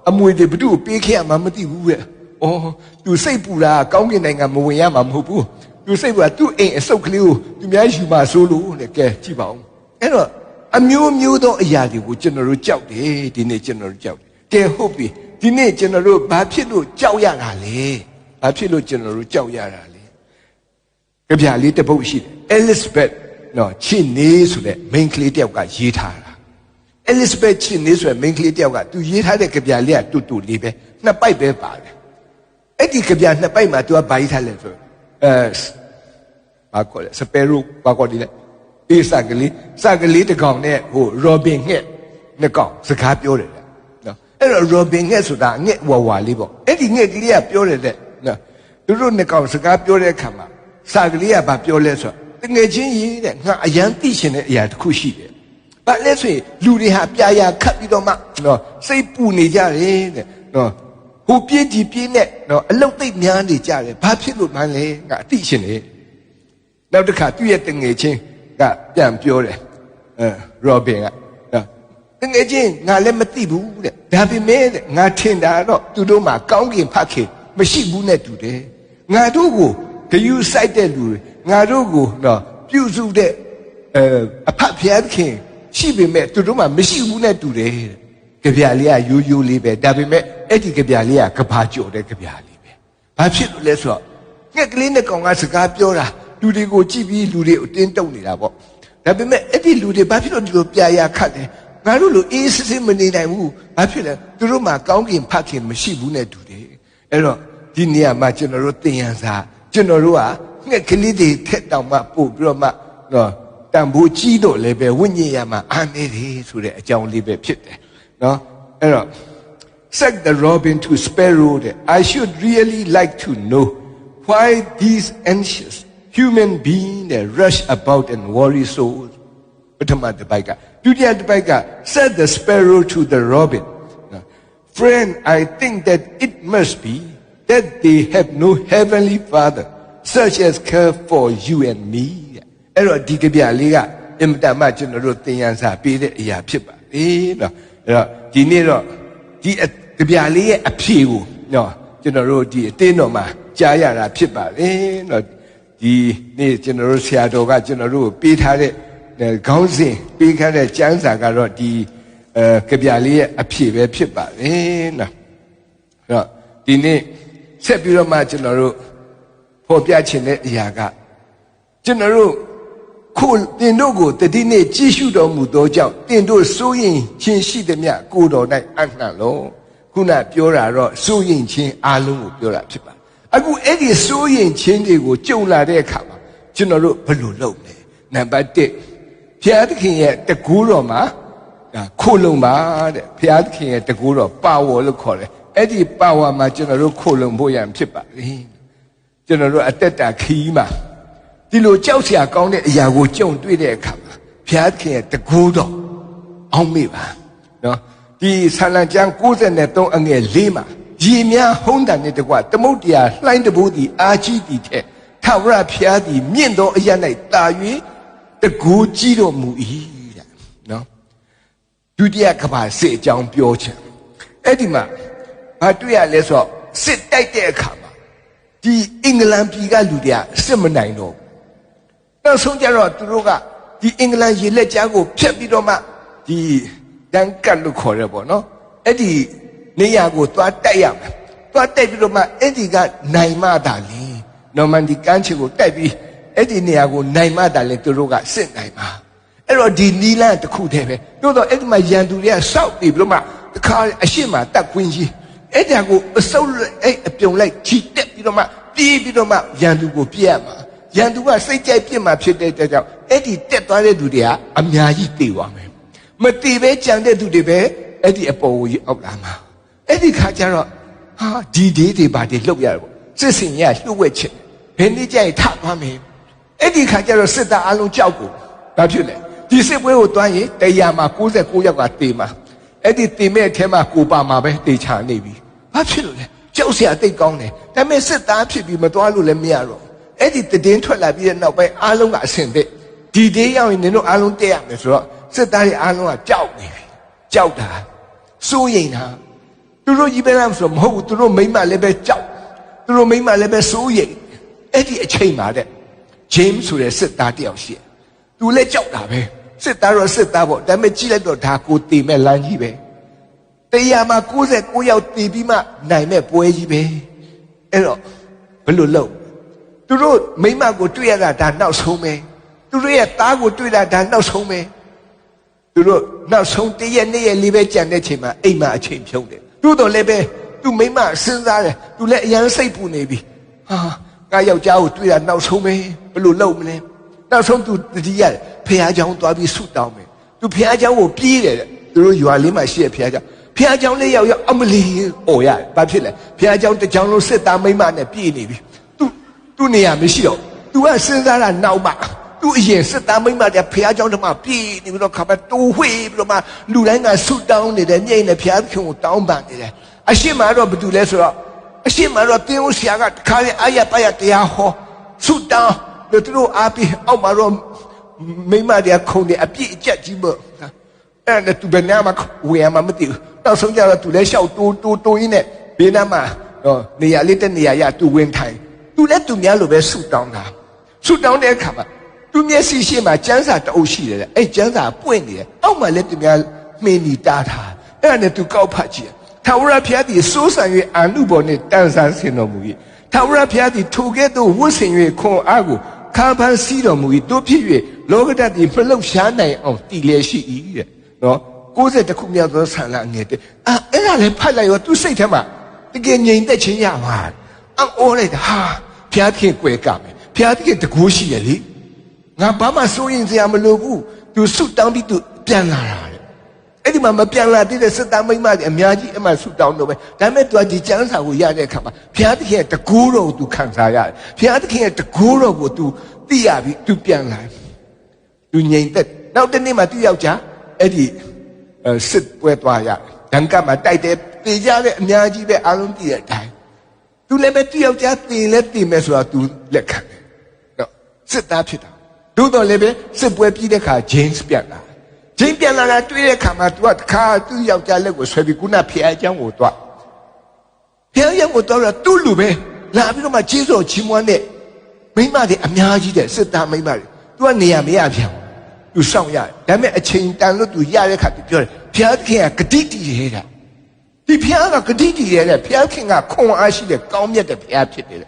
အမွေတွေဘယ်သူ့ကိုပေးခဲ့ရမှမသိဘူးတဲ့အော်သူစိတ်ပူတာကောင်းကင်နိုင်ငံမဝင်ရမှာမဟုတ်ဘူးသူစိတ်ပူတာသူ့အိမ်အစုပ်ကလေးကိုသူများယူမှာစိုးလို့တဲ့ကဲကြည့်ပါဦးအဲ့တော့အမျိုးမျိုးသောအရာတွေကိုကျွန်တော်တို့ကြောက်တယ်ဒီနေ့ကျွန်တော်တို့ကြောက်တယ်ကဲဟုတ်ပြီဒီနေ့ကျွန်တော်တို့ဘာဖြစ်လို့ကြောက်ရတာလဲဘာဖြစ်လို့ကျွန်တော်တို့ကြောက်ရတာလဲကြပြလေးတစ်ပုဒ်ရှိတယ် Elizabeth နော်ချစ်နေဆိုတဲ့ main ကလေးတယောက်ကရေးထားတာ Elizabeth ချစ်နေဆိုတဲ့ main ကလေးတယောက်ကသူရေးထားတဲ့ကြပြလေးကတူတူလေးပဲနှစ်ပိုက်ပဲပါတယ်အဲ့ဒီကြပြနှစ်ပိုက်မှာသူကဘာရေးထားလဲဆိုဘာခေါ်လဲစပယ်ရိုဘာခေါ်ဒီလဲအေးစကလေးတစ်ကောင်နဲ့ဟို Robin ငှက်နှစ်ကောင်စကားပြောတယ်နော်အဲ့တော့ Robin ငှက်ဆိုတာငှက်ဝါလေးပေါ့အဲ့ဒီငှက်ကလေးကပြောတယ်တဲ့နော်သူတို့နှစ်ကောင်စကားပြောတဲ့အခါမှာစာကလေးကဘာပြောလဲဆိုတော့တငယ်ချင်းရေးတဲ့ငါအရန်သိရှင်တဲ့အရာတစ်ခုရှိတယ်ဘာလဲဆိုရင်လူတွေဟာပြာရာခတ်ပြီးတော့မှနော်စိတ်ပူနေကြတယ်တဲ့နော်ဟိုပြေးဒီပြေးနဲ့နော်အလုတ်သိပ်များနေကြတယ်ဘာဖြစ်လို့မှန်းလဲငါအသိရှင်နေနောက်တစ်ခါသူ့ရဲ့တငယ်ချင်းကပြန်ပြောတယ်ရောဘင်ကတငယ်ချင်းငါလည်းမသိဘူးတဲ့ဒါပေမဲ့ငါထင်တာတော့သူတို့မှာကောင်းကင်ဖတ်ခင်မရှိဘူးနဲ့တူတယ်ငါတို့ကိုဂယုစိုက်တဲ့လူတွေငါတို့ကိုတော့ပြုစုတဲ့အဖတ်ဖျားခင်ရှိပေမဲ့သူတို့မှမရှိဘူးနဲ့တူတယ်ကြပြလေးကရိုးရိုးလေးပဲဒါပေမဲ့အဲ့ဒီကြပြလေးကကဘာကျော်တဲ့ကြပြလေးပဲဘာဖြစ်လို့လဲဆိုတော့ငှက်ကလေးနဲ့ကောင်ကစကားပြောတာလူတွေကိုကြည့်ပြီးလူတွေအတင်းတုံနေတာပေါ့ဒါပေမဲ့အဲ့ဒီလူတွေဘာဖြစ်လို့ဒီလိုပြာရာခတ်တယ်ငါတို့လိုအေးစစ်စစ်မနေနိုင်ဘူးဘာဖြစ်လဲသူတို့မှာကောင်းကင်ဖတ်ခင်မရှိဘူးနဲ့တူတယ်အဲ့တော့ဒီနေရာမှာကျွန်တော်တို့သင်ရန်စာကျွန်တော်တို့ကငှက်ကလေးတွေထက်တောင်မှပို့ပြီးတော့မှနော်တန်ဖိုးကြီးတော့လည်းပဲဝိညာဉ်ရမှာအာနေတယ်ဆိုတဲ့အကြောင်းလေးပဲဖြစ်တယ်နော်အဲ့တော့ said the robin to sparrow that I should really like to know why these anxious human beings that rush about and worry so. Said the sparrow to the robin, friend, I think that it must be that they have no heavenly father such as care for you and me. အဲ့တော့ဒီကဗျာလေးကအင်မတန်မှကျွန်တော်တို့သင်ရန်စာပေးတဲ့အရာဖြစ်ပါလေနော်အဲ့တော့ဒီနေ့တော့ဒီကဗျာလေးရဲ့အဖြေကိုနော်ကျွန်တော်တို့ဒီအတင်းတော်မှာကြားရတာဖြစ်ပါလေနော်ဒီနေ့ကျွန်တော်တို့ဆရာတော်ကကျွန်တော်တို့ပေးထားတဲ့ခေါင်းစဉ်ပေးထားတဲ့ကျမ်းစာကတော့ဒီကဗျာလေးရဲ့အဖြေပဲဖြစ်ပါလေနော်အဲ့တော့ဒီနေ့ဆက်ပြီးတော့မှကျွန်တော်တို့ဖော်ပြချင်တဲ့အရာကကျွန်တော်တို့ခုတင်တို့ကိုတတိနေ့ကြည့်ရှုတော်မူသောကြောင့်တင်တို့စိုးရင်ချင်းရှိသည်မြတ်ကိုတော်၌အနှံ့လုံးခုနပြောတာတော့စိုးရင်ချင်းအားလုံးကိုပြောတာဖြစ်ပါအခုအဲ့ဒီစိုးရင်ချင်းတွေကိုကြုံလာတဲ့အခါမှာကျွန်တော်တို့ဘယ်လိုလုပ်လဲနံပါတ်1ဘုရားသခင်ရဲ့တကူတော်မှာခိုလုံပါတဲ့ဘုရားသခင်ရဲ့တကူတော်ပါဝါလို့ခေါ်တယ်အဲ့ဒီပါဝါမှာကျွန်တော်တို့ခိုလုံဖို့ရန်ဖြစ်ပါလေကျွန်တော်တို့အသက်တာခီးမှာဒီလိုကြောက်စရာကောင်းတဲ့အရာကိုကြုံတွေ့တဲ့အခါမှာဘုရားသခင်ရဲ့တကူတော်အောက်မေ့ပါနော်ဒီဆာလံကျမ်း93အငယ်4မှာရေများဟုံးတန်တဲ့တကွသမုတ်တရားလှိုင်းတဘိုးသည်အာကြီးသည်ထက်ထာဝရဘုရားသည်မြင့်သောအရာ၌တာ၍တကူကြီးတော်မူ၏တဲ့နော်ဒုတိယကမ္ဘာစစ်အကြောင်းပြောချင်အဲ့ဒီမှာဘာတွေ့ရလဲဆိုတော့စစ်တိုက်တဲ့အခါမှာဒီအင်္ဂလန်ပြည်ကလူတွေကစစ်မနိုင်တော့နောက်ဆုံးကြတော့သူတို့ကဒီအင်္ဂလန်ရေလက်ကြားကိုဖျက်ပြီးတော့မှဒီတန်ကတ်လို့ခေါ်ရပေါ့နော်အဲ့ဒီနေရာကိုသွားတိုက်ရမယ်သွားတိုက်ပြီးတော့မှအဲ့ဒီကနိုင်မတာလေနော်မန်ဒီကမ်းခြေကိုတိုက်ပြီးအဲ့ဒီနေရာကိုနိုင်မတာလေသူတို့ကစစ်နိုင်မှာအဲ့တော့ဒီနီလန်တစ်ခုတည်းပဲတို့တော့အဲ့ဒီမှာရန်သူတွေကစောက်ပြီးပြီးတော့မှတခါအရှိမတက်ကွင်းကြီးအဲ့ဒါကိုအစုပ်အဲ့အပြုံလိုက်ချီတက်ပြီးတော့မှပြေးပြီးတော့မှရန်သူကိုပြည့်ရမှာရန်သူကစိတ်ကြိုက်ပြစ်မှာဖြစ်တဲ့ကြောင့်အဲ့ဒီတက်သွားတဲ့သူတွေကအများကြီးတေသွားမယ်မတေပဲကြံတဲ့သူတွေပဲအဲ့ဒီအပေါ်ကိုအောက်လာမှာအဲ့ဒီခါကျတော့ဟာဒီဒေးတွေပါတွေလှုပ်ရတယ်ပေါ့စစ်စင်ရလှုပ်ဝက်ချင်ဘယ်နည်းကြိုက်ထသွားမယ်အဲ့ဒီခါကျတော့စစ်သားအလုံးကြောက်ကိုဘာဖြစ်လဲဒီစစ်ပွဲကိုတွန်းရင်တရားမှာ69ယောက်ကတေမှာအဲ့ဒီတေမဲ့အထဲမှာကိုပါမှာပဲတေချာနေပြီဘာဖြစ်လို့လဲကြောက်စရာတိတ်ကောင်းတယ်ဒါပေမဲ့စစ်သားဖြစ်ပြီးမသွားလို့လည်းမရတော့အဲ့ဒီတည်င်းထွက်လာပြီးတဲ့နောက်ပိုင်းအားလုံးကအဆင်သင့်ဒီဒေးရောက်ရင်နင်တို့အားလုံးတက်ရမယ်ဆိုတော့စစ်သားတွေအားလုံးကကြောက်နေပြီကြောက်တာစိုးရိမ်တာသူတို့ကြီးပဲလားဆိုတော့မဟုတ်ဘူးသူတို့မိမလည်းပဲကြောက်သူတို့မိမလည်းပဲစိုးရိမ်အဲ့ဒီအချိန်မှာတဲ့ဂျိမ်းဆိုတဲ့စစ်သားတယောက်ရှိတယ်သူလည်းကြောက်တာပဲစစ်သားတော့စစ်သားပေါ့ဒါပေမဲ့ကြည့်လိုက်တော့ဒါကိုတည်မဲ့လမ်းကြီးပဲတရားမှာ69ယောက်တည်ပြီးမှနိုင်မဲ့ပွဲကြီးပဲအဲ့တော့ဘယ်လိုလုပ်သူတို့မိမကိုတွေ့ရတာဒါနောက်ဆုံးပဲသူတို့ရဲ့သားကိုတွေ့တာဒါနောက်ဆုံးပဲသူတို့နောက်ဆုံးတရက်နေ့ရက်လေးပဲကြံတဲ့ချိန်မှာအိမ်မှာအချိန်ဖြုံးတယ်သူတို့လည်းပဲသူမိမစဉ်းစားတယ်သူလည်းအရန်စိတ်ပူနေပြီဟာငါယောက်ျားကိုတွေ့တာနောက်ဆုံးပဲဘယ်လိုလုပ်မလဲနောက်ဆုံးသူတတိယဖះเจ้าသွားပြီးဆုတောင်းမယ်သူဖះเจ้าကိုပြေးတယ်သူတို့ရွာလေးမှာရှိတဲ့ဖះเจ้าဖះเจ้าလေးယောက်အမလီအော်ရတယ်ဘာဖြစ်လဲဖះเจ้าတစ်ကြောင်လုံးစစ်သားမိမနဲ့ပြေးနေပြီသူနေရာမရှိတော့ तू ကစဉ်းစားတာနောက်မှသူအရင်စစ်သားမိမတဲ့ဖះเจ้าတမပြေးနေပြီးတော့ခါပဲတိုးဝှေးပြီးတော့မှလူတိုင်းကဆုတောင်းနေတယ်ညိတ်နေဖះခင်ကိုတောင်းပန်နေတယ်အရှိမတော့ဘာတူလဲဆိုတော့အရှိမတော့တင်းဦးဆရာကတခါလေအာရပါရတရားဟောဆုတောင်းလို့သူတို့အားပြီးအောက်မှာတော့မိမတဲ့ခုံနေအပြည့်အကျက်ကြီးပေါ့အဲ့ဒါ तू ဘယ်နာမှာဝေရမှာမသိဘူးနောက်ဆုံးကျတော့ तू လဲလျှောက်တိုးရင်းနဲ့ဘေးနားမှာနေရာလေးတဲ့နေရာရ तू ဝင်ထိုင် तू လဲ तू များလို့ပဲဆုတောင်းတာဆုတောင်းတဲ့အခါမှာ तू မျက်စိရှိမှကျမ်းစာတအုပ်ရှိတယ်အဲ့ကျမ်းစာပွင့်နေတယ်အောက်မှာလဲ तू များမှင်းနီတားထားအဲ့ဒါနဲ့ तू ကောက်ဖတ်ကြည့်ထာဝရဘုရားသည်စိုးစံ၍အာနုဘော်နှင့်တန်ဆန်းဆင်တော်မူ၏ထာဝရဘုရားသည်ထိုကဲ့သို့ဝတ်ဆင်၍ခွန်အားကိုခါပန်းစီးတော်မူ၏တို့ဖြစ်၍လောကဓာတ်သည်မလှုပ်ရှားနိုင်အောင်တည်လျက်ရှိ၏တဲ့နော်60ခုမြောက်သောဆန္ဒငယ်တဲ့အဲ့ဒါလည်းဖတ်လိုက်ရောသူစိတ်ထဲမှာတကယ်ငြိမ်သက်ခြင်းရပါအော်လိုက်တာဟာဘုရားသခင်ကွယ်ကမယ်ဘုရားသခင်တကူရှိရလေငါဘာမှစိုးရင်စရာမလိုဘူးသူဆုတောင်းပြီးသူပြန်လာတာတဲ့ အဲ့ဒီမှာမပြန်လာတဲ့စစ်သားမိန်းမတွေအများကြီးအမှဆူတောင်းတော့ပဲဒါပေမဲ့သူကဒီကျမ်းစာကိုရတဲ့အခါမှာဘုရားသခင်ရဲ့တကူတော်ကိုသူခံစားရတယ်ဘုရားသခင်ရဲ့တကူတော်ကိုသူသိရပြီးသူပြန်လာသူငြိမ်သက်နောက်တစ်နေ့မှသူယောက်ျားအဲ့ဒီစစ်ပွဲသွားရတယ်ဒဏ်ကမှာတိုက်တယ်တေကြတဲ့အများကြီးပဲအားလုံးသိတဲ့အတိုင်းသူလည်းပဲသူယောက်ျားတင်လဲတင်မယ်ဆိုတာသူလက်ခံတယ်နော်စစ်သားဖြစ်တာသို့တော်လည်းပဲစစ်ပွဲပြီးတဲ့အခါဂျိမ်းစ်ပြန်လာဂျိမ်းပြန်လာတာတွေ့တဲ့အခါမှာသူကတခါသူ့ယောက်ျားလက်ကိုဆွဲပြီးခုနဖျားเจ้าကိုတွားဖျားเจ้าကိုတွားတော့သူ့လူပဲလာပြီးတော့မှဂျေဇုချီးမွမ်းတဲ့မိန်းမတွေအများကြီးတဲ့စစ်သားမိန်းမတွေသူကနေရာမရပြန်သူစောင့်ရတယ်ဒါပေမဲ့အချိန်တန်လို့သူရတဲ့ခါသူပြောတယ်ဖျားခင်ကဂတိတည်ရဲတာဒီဖျားကဂတိတည်ရဲတဲ့ဖျားခင်ကခွန်အားရှိတဲ့ကောင်းမြတ်တဲ့ဖျားဖြစ်တယ်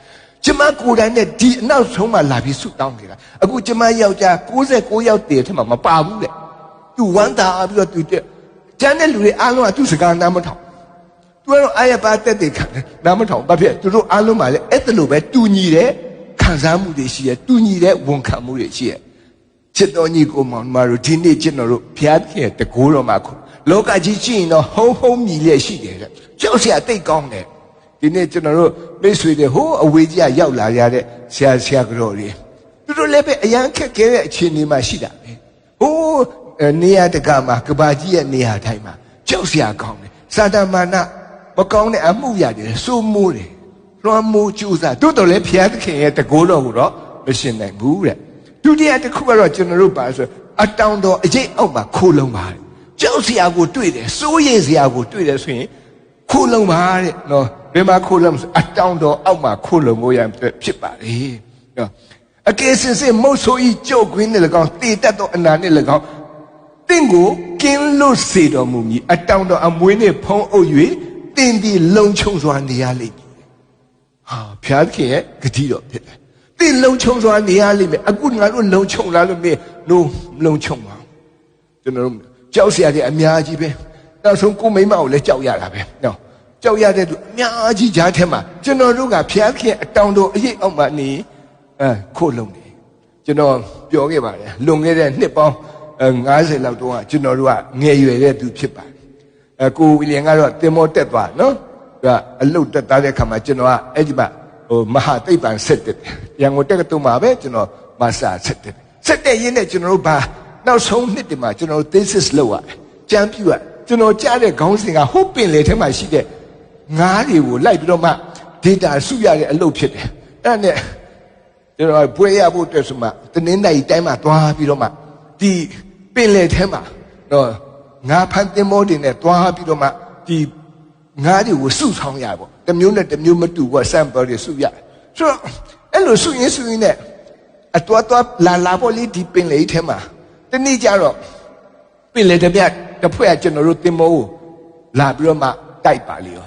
ကျမကိုယ်တိုင်နဲ့ဒီအနောက်ဆုံးမှလာပြီးဆုတောင်းနေတာအခုကျမယောက်ျား69ယောက်တည်းထဲမှာမပါဘူးတဲ့သူဝမ်းသာပြီးတော့သူကျန်တဲ့လူတွေအားလုံးကသူ့စကားနားမထောင်သူကတော့အာရပါတက်တဲ့ခံတယ်နားမထောင်ဘာဖြစ်သူတို့အားလုံးမှလည်းအဲ့ဒါလိုပဲတူညီတဲ့ခံစားမှုတွေရှိရတူညီတဲ့ဝန်ခံမှုတွေရှိရချစ်တော်ညီကိုမောင်မတို့ဒီနေ့ကျွန်တော်တို့ဘုရားခင်တကိုးတော်မှာခုလောကကြီးကြည့်ရင်တော့ဟုံးမြည်လျက်ရှိတယ်တဲ့ကြောက်စရာတိတ်ကောင်းတယ်ဒီနေ့ကျွန်တော်တို့မိတ်ဆွေတွေဟိုးအဝေးကြီးရောက်လာရတဲ့ဆရာကြော်တွေသူတို့လည်းပဲအရန်ခက်ခဲတဲ့အခြေအနေမှာရှိတာပဲဟိုးနေရာတကာမှာကဘာကြီးရဲ့နေရာတိုင်းမှာကြောက်စရာကောင်းတယ်စာတမာနမကောင်းတဲ့အမှုရတယ်စိုးမိုးတယ်လွှမ်းမိုးကြိုးစားတို့တော်လည်းဘုရားသခင်ရဲ့တကိုးတော်ကိုတော့မရှင်နိုင်ဘူးတဲ့ဒုတိယတစ်ခုကတော့ကျွန်တော်တို့ပါဆိုအတောင်တော်အရေးအောက်မှာခိုးလုံးပါတယ်ကြောက်စရာကိုတွေ့တယ်စိုးရိမ်စရာကိုတွေ့တယ်ဆိုရင်ခိုးလုံးပါတဲ့နော်ဘယ်မှာခိုးလုံးအတောင်တော်အောက်မှာခိုးလုံးမို့ရဖြစ်ပါလေနော်အကယ်စင်စစ်မုတ်ဆိုးဤကြောက်ခွင်းနဲ့၎င်းတည်တတ်သောအနာနဲ့၎င်းတင့်ကိုကင်းလွတ်စေတော်မူမည်အတောင်တော်အမွေးနှင့်ဖုံးအုပ်၍တင်သည်လုံခြုံစွာနေရလိမ့်မည်ဟာဘုရားခင်ရဲ့ဂတိတော်ဖြစ်တယ်တင်လုံခြုံစွာနေရလိမ့်မယ်အခုငါတို့လုံခြုံလာလို့မင်းတို့လုံခြုံပါကျွန်တော်တို့ကြောက်စရာတွေအများကြီးပဲနောက်ဆုံးကိုမိမကိုလည်းကြောက်ရတာပဲနော်ကြောက်ရတဲ့သူအများကြီးကြားထဲမှာကျွန်တော်တို့ကဘုရားခင်အတောင်တော်အရေးအောက်မှာနေခိုးလုံးနေကျွန်တော်ပြောခဲ့ပါတယ်လွန်ခဲ့တဲ့နှစ်ပေါင်း50လောက်တုန်းကကျွန်တော်တို့ကငယ်ရွယ်တဲ့သူဖြစ်ပါတယ်ကိုဝီလျံကတော့တင်မောတက်သွားနော်သူကအလုတ်တက်သားတဲ့အခါမှာကျွန်တော်ကအဲ့ဒီမှာမဟာသိပ္ပံဆက်တယ်ရန်ကုန်တက္ကသိုလ်မှာပဲကျွန်တော်မဆာဆက်တဲ့ရင်းနဲ့ကျွန်တော်တို့ဘာနောက်ဆုံးနှစ်ဒီမှာကျွန်တော် thesis လုပ်ရတယ်ကျမ်းပြူရကျွန်တော်ကြားတဲ့ခေါင်းစဉ်ကဟုတ်ပင်လေထဲမှာရှိတဲ့ငါးတွေကိုလိုက်ပြီးတော့မှ data စုရတဲ့အလုပ်ဖြစ်တယ်အဲ့ဒါနဲ့ကျွန်တော်ဘွေရဖို့အတွက်ဆိုမှတနင်္လာရီတိုင်းမှာသွားပြီးတော့မှဒီပင်လေထဲမှာတော့ငါဖန်တင်မောတွေနဲ့သွားပြီးတော့မှဒီငါးတွေကိုစုဆောင်ရပေါ့တစ်မျိုးနဲ့တစ်မျိုးမတူဘူး sample တွေစုရဆိုတော့အဲ့လိုစုရင်းနဲ့အတွားလာပေါ့လေဒီပင်လေထဲမှာတနေ့ကျတော့ပင်လေတစ်ဖွဲ့ကကျွန်တော်တို့တင်မောကိုလာပြီးတော့မှတိုက်ပါလေရော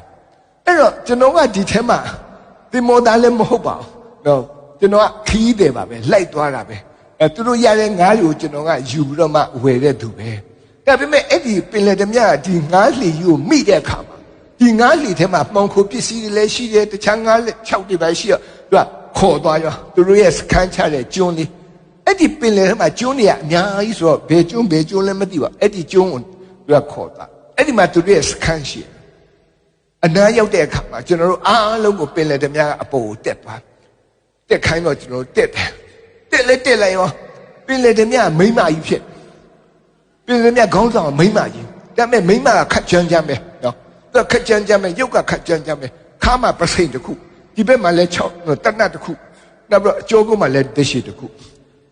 အဲ့တော့ကျွန်တော်ကဒီထဲမှာတင်မောသားလည်းမဟုတ်ပါဘူးနော်ကျွန်တော်ကခီးတယ်ပါပဲလိုက်သွားတာပဲသူတို့ရတဲ့ငါးတွေကိုကျွန်တော်ကယူပြီးတော့မှဝယ်တဲ့သူပဲဒါပေမဲ့အဲ့ဒီပင်လေဓမြဒီငါးလှီယူကိုမိတဲ့အခါမှာဒီငါးလှီထဲမှာပေါင်ခိုပစ္စည်းတွေလည်းရှိတယ်တခြားငါး6တွေပဲရှိတော့သူကခေါ်သွားရောသူတို့ရဲ့စခန်းချတဲ့ကျွန်းလေးအဲ့ဒီပင်လေထဲမှာကျွန်းတွေကအများကြီးဆိုတော့ဘယ်ကျွန်းလည်းမသိပါအဲ့ဒီကျွန်းကိုသူကခေါ်သွားအဲ့ဒီမှာသူတို့ရဲ့စခန်းရှိတယ်အနားရောက်တဲ့အခါမှာကျွန်တော်တို့အားလုံးကိုပင်လေဓမြကအပေါ်ကိုတက်သွားတက်ခိုင်းတော့ကျွန်တော်တို့တက်လိုက်ရောပင်လေဓမြမိမကြီးဖြစ်ပင်လေဓမြခေါင်းဆောင်မိမကြီးဒါပေမဲ့မိမကခက်ကြမ်းပဲနော်သူခက်ကြမ်းပဲရုပ်ကခက်ကြမ်းပဲခါမှပစိန်တစ်ခုဒီဘက်မှာလည်း6တနတ်တစ်ခုနောက်ပြီးတော့အကျိုးကုန်းမှာလည်းတက်ရှိတစ်ခု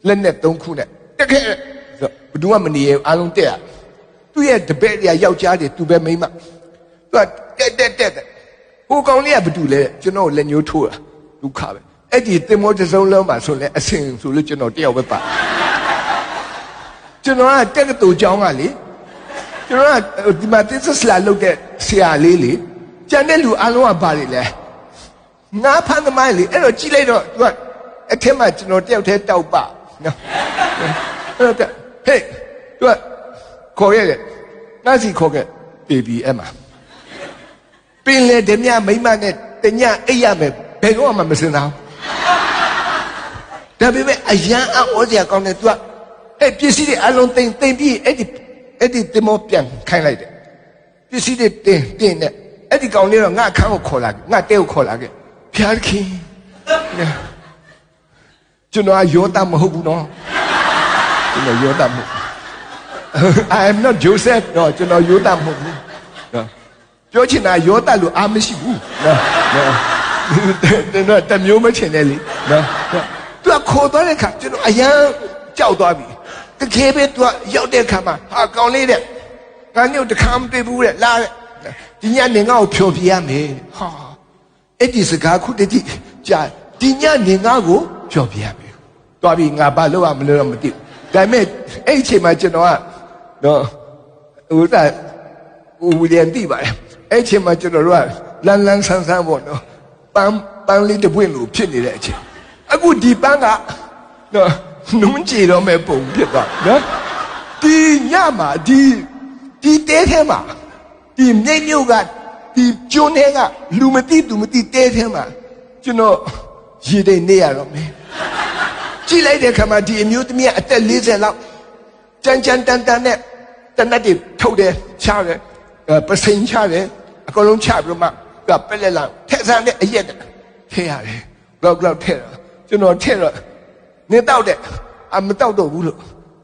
လက်နဲ့3ခုနဲ့တက်ခဲ့ဘယ်သူမှမနေရအားလုံးတက်ရသူ့ရဲ့တပည့်တွေကယောက်ျားတွေသူပဲမိမသူကတက်ဟိုကောင်လေးကဘာတူလဲကျွန်တော်လက်ညှိုးထိုးတာဒုက္ခပဲအဲ့ဒီတင်မောတစ်စုံလုံးမှာဆိုလဲအစင်ဆိုလို့ကျွန်တော်တယောက်ပဲပါကျွန်တော်ကတက္ကသိုလ်ကျောင်းကလေကျွန်တော်ကဒီမှာ thesis လာလုပ်တဲ့ဆရာလေးလေကျန်တဲ့လူအလုံးကဘာတွေလဲငါဖန်သမိုင်းလေအဲ့တော့ကြည့်လိုက်တော့သူကအထက်မှာကျွန်တော်တယောက်တည်းတောက်ပါနော်အဲ့တော့ဟေးသူကခေါ်ရတယ်ငါစီခေါ်ခဲ့ baby အဲ့မှာပင်လေဓမြမိမနဲ့တညအိပ်ရမယ်ဘယ်တော့မှမစင်တော့ဒါပေမဲ့အရန်အော်စရာကောင်းတယ်သူကအဲ့ပစ္စည်းတွေအလုံးတိမ်ပြီးအဲ့ ဒီတင်မောပြန်ခိုင်းလိုက်တယ်ပစ္စည်းတွေတင်နဲ့အဲ့ဒီကောင်လေးတော့ငါအခန်းကိုခေါ်လာငါတဲကိုခေါ်လာခဲ့ဖျားခင်ကျွန်တော်ရောတာမဟုတ်ဘူးနော်ကျွန်တော်ရောတာမဟုတ် I am not Joseph နော်ကျွန်တော်ရောတာမဟုတ်ဘူးနော်ပြောချင်တာရောတာလို့အားမရှိဘူးနော်တမျိုးမချင်နဲ့လေနော်သူကခေါ်သွားတဲ့ခါကျွန်တော်အရန်ကြောက်သွားပြီတကယ်ပဲသူကရောက်တဲ့ခါမှာဟာကောင်လေးတဲ့ငါညို့တခါမတွေ့ဘူးတဲ့လာဒီညနေငါ့ကိုဖြောပြရမယ်ဟာအဲ့ဒီစကားခုတည်းကြာဒီညနေငါ့ကိုဖြောပြရမယ်တွားပြီးငါဘာလုပ်ရမလို့တော့မသိဘူးဒါပေမဲ့အဲ့အချိန်မှာကျွန်တော်ကနော်ဟိုဝီလျံသိပါတယ်အဲ့အချိန်မှာကျွန်တော်တို့ကလန်းဆန်းပေါ့နော်ပန်းလေးတစ်ပွင့်လို့ဖြစ်နေတဲ့အချိန်အခုဒီပန်းကနော်နုံးကြည့်တော့မဲ့ပုံဖြစ်သွားနော်ဒီညမှာဒီတဲထဲမှာဒီမြိတ်မြို့ကဒီကျွန်းထဲကလူမသိသူမသိတဲထဲမှာကျွန်တော်ရေတိတ်နေရတော့မယ်ကြည့်လိုက်တဲ့ခါမှာဒီအမျိုးသမီးကအသက်40လောက်ကြမ်းတန်နဲ့တနတ်တွေထုတ်တယ်ချတယ်ပစိန်ချတယ်အကုန်လုံးချပြီးတော့မှကပက်လက်လာထက်ဆန်းတဲ့အရက်ထည့်ရတယ်လောက်ထည့်တော့ကျွန်တော်ထည့်တော့နေတောက်တဲ့အမတောက်တော့ဘူးလို့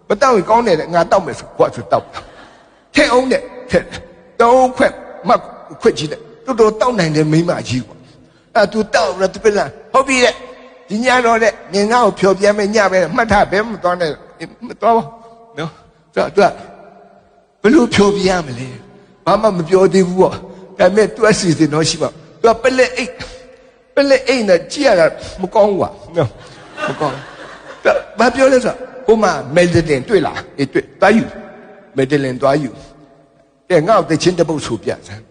မတောက်ရင်ကောင်းတယ်ငါတောက်မယ်ဆိုကွာဆိုတောက်ထည့်အောင်တဲ့ထည့်တော့ခွက်မခွက်ကြီးတဲ့တော်တောက်နိုင်တယ်မိမကြီးကွာအဲ့သူတောက်ရတဲ့ပြန်ဟုတ်ပြီတဲ့ဒီညတော့တဲ့ငင်ငါ့ကိုဖြောပြမယ်ညပဲမှတ်ထားဘဲမသွားနဲ့မသွားဘူးနော်သူကဘယ်လိုဖြောပြရမလဲဘာမှမပြောသေးဘူးပေါ့ဒါပေမဲ့သူအစီအစဉ်တော့ရှိပါသူကပလက်အိတ်နဲ့ကြည့်ရတာမကောင်းဘူးကွာနော်မကောင်းဘာပြောလဲဆိုဟိုမှာမယ်ဒလင်တွေ့လားအေးတွေ့သွားယူမယ်ဒလင်သွားယူတဲ့ငါ့ကိုတချင်းတပုတ်ဆိုပြစမ်း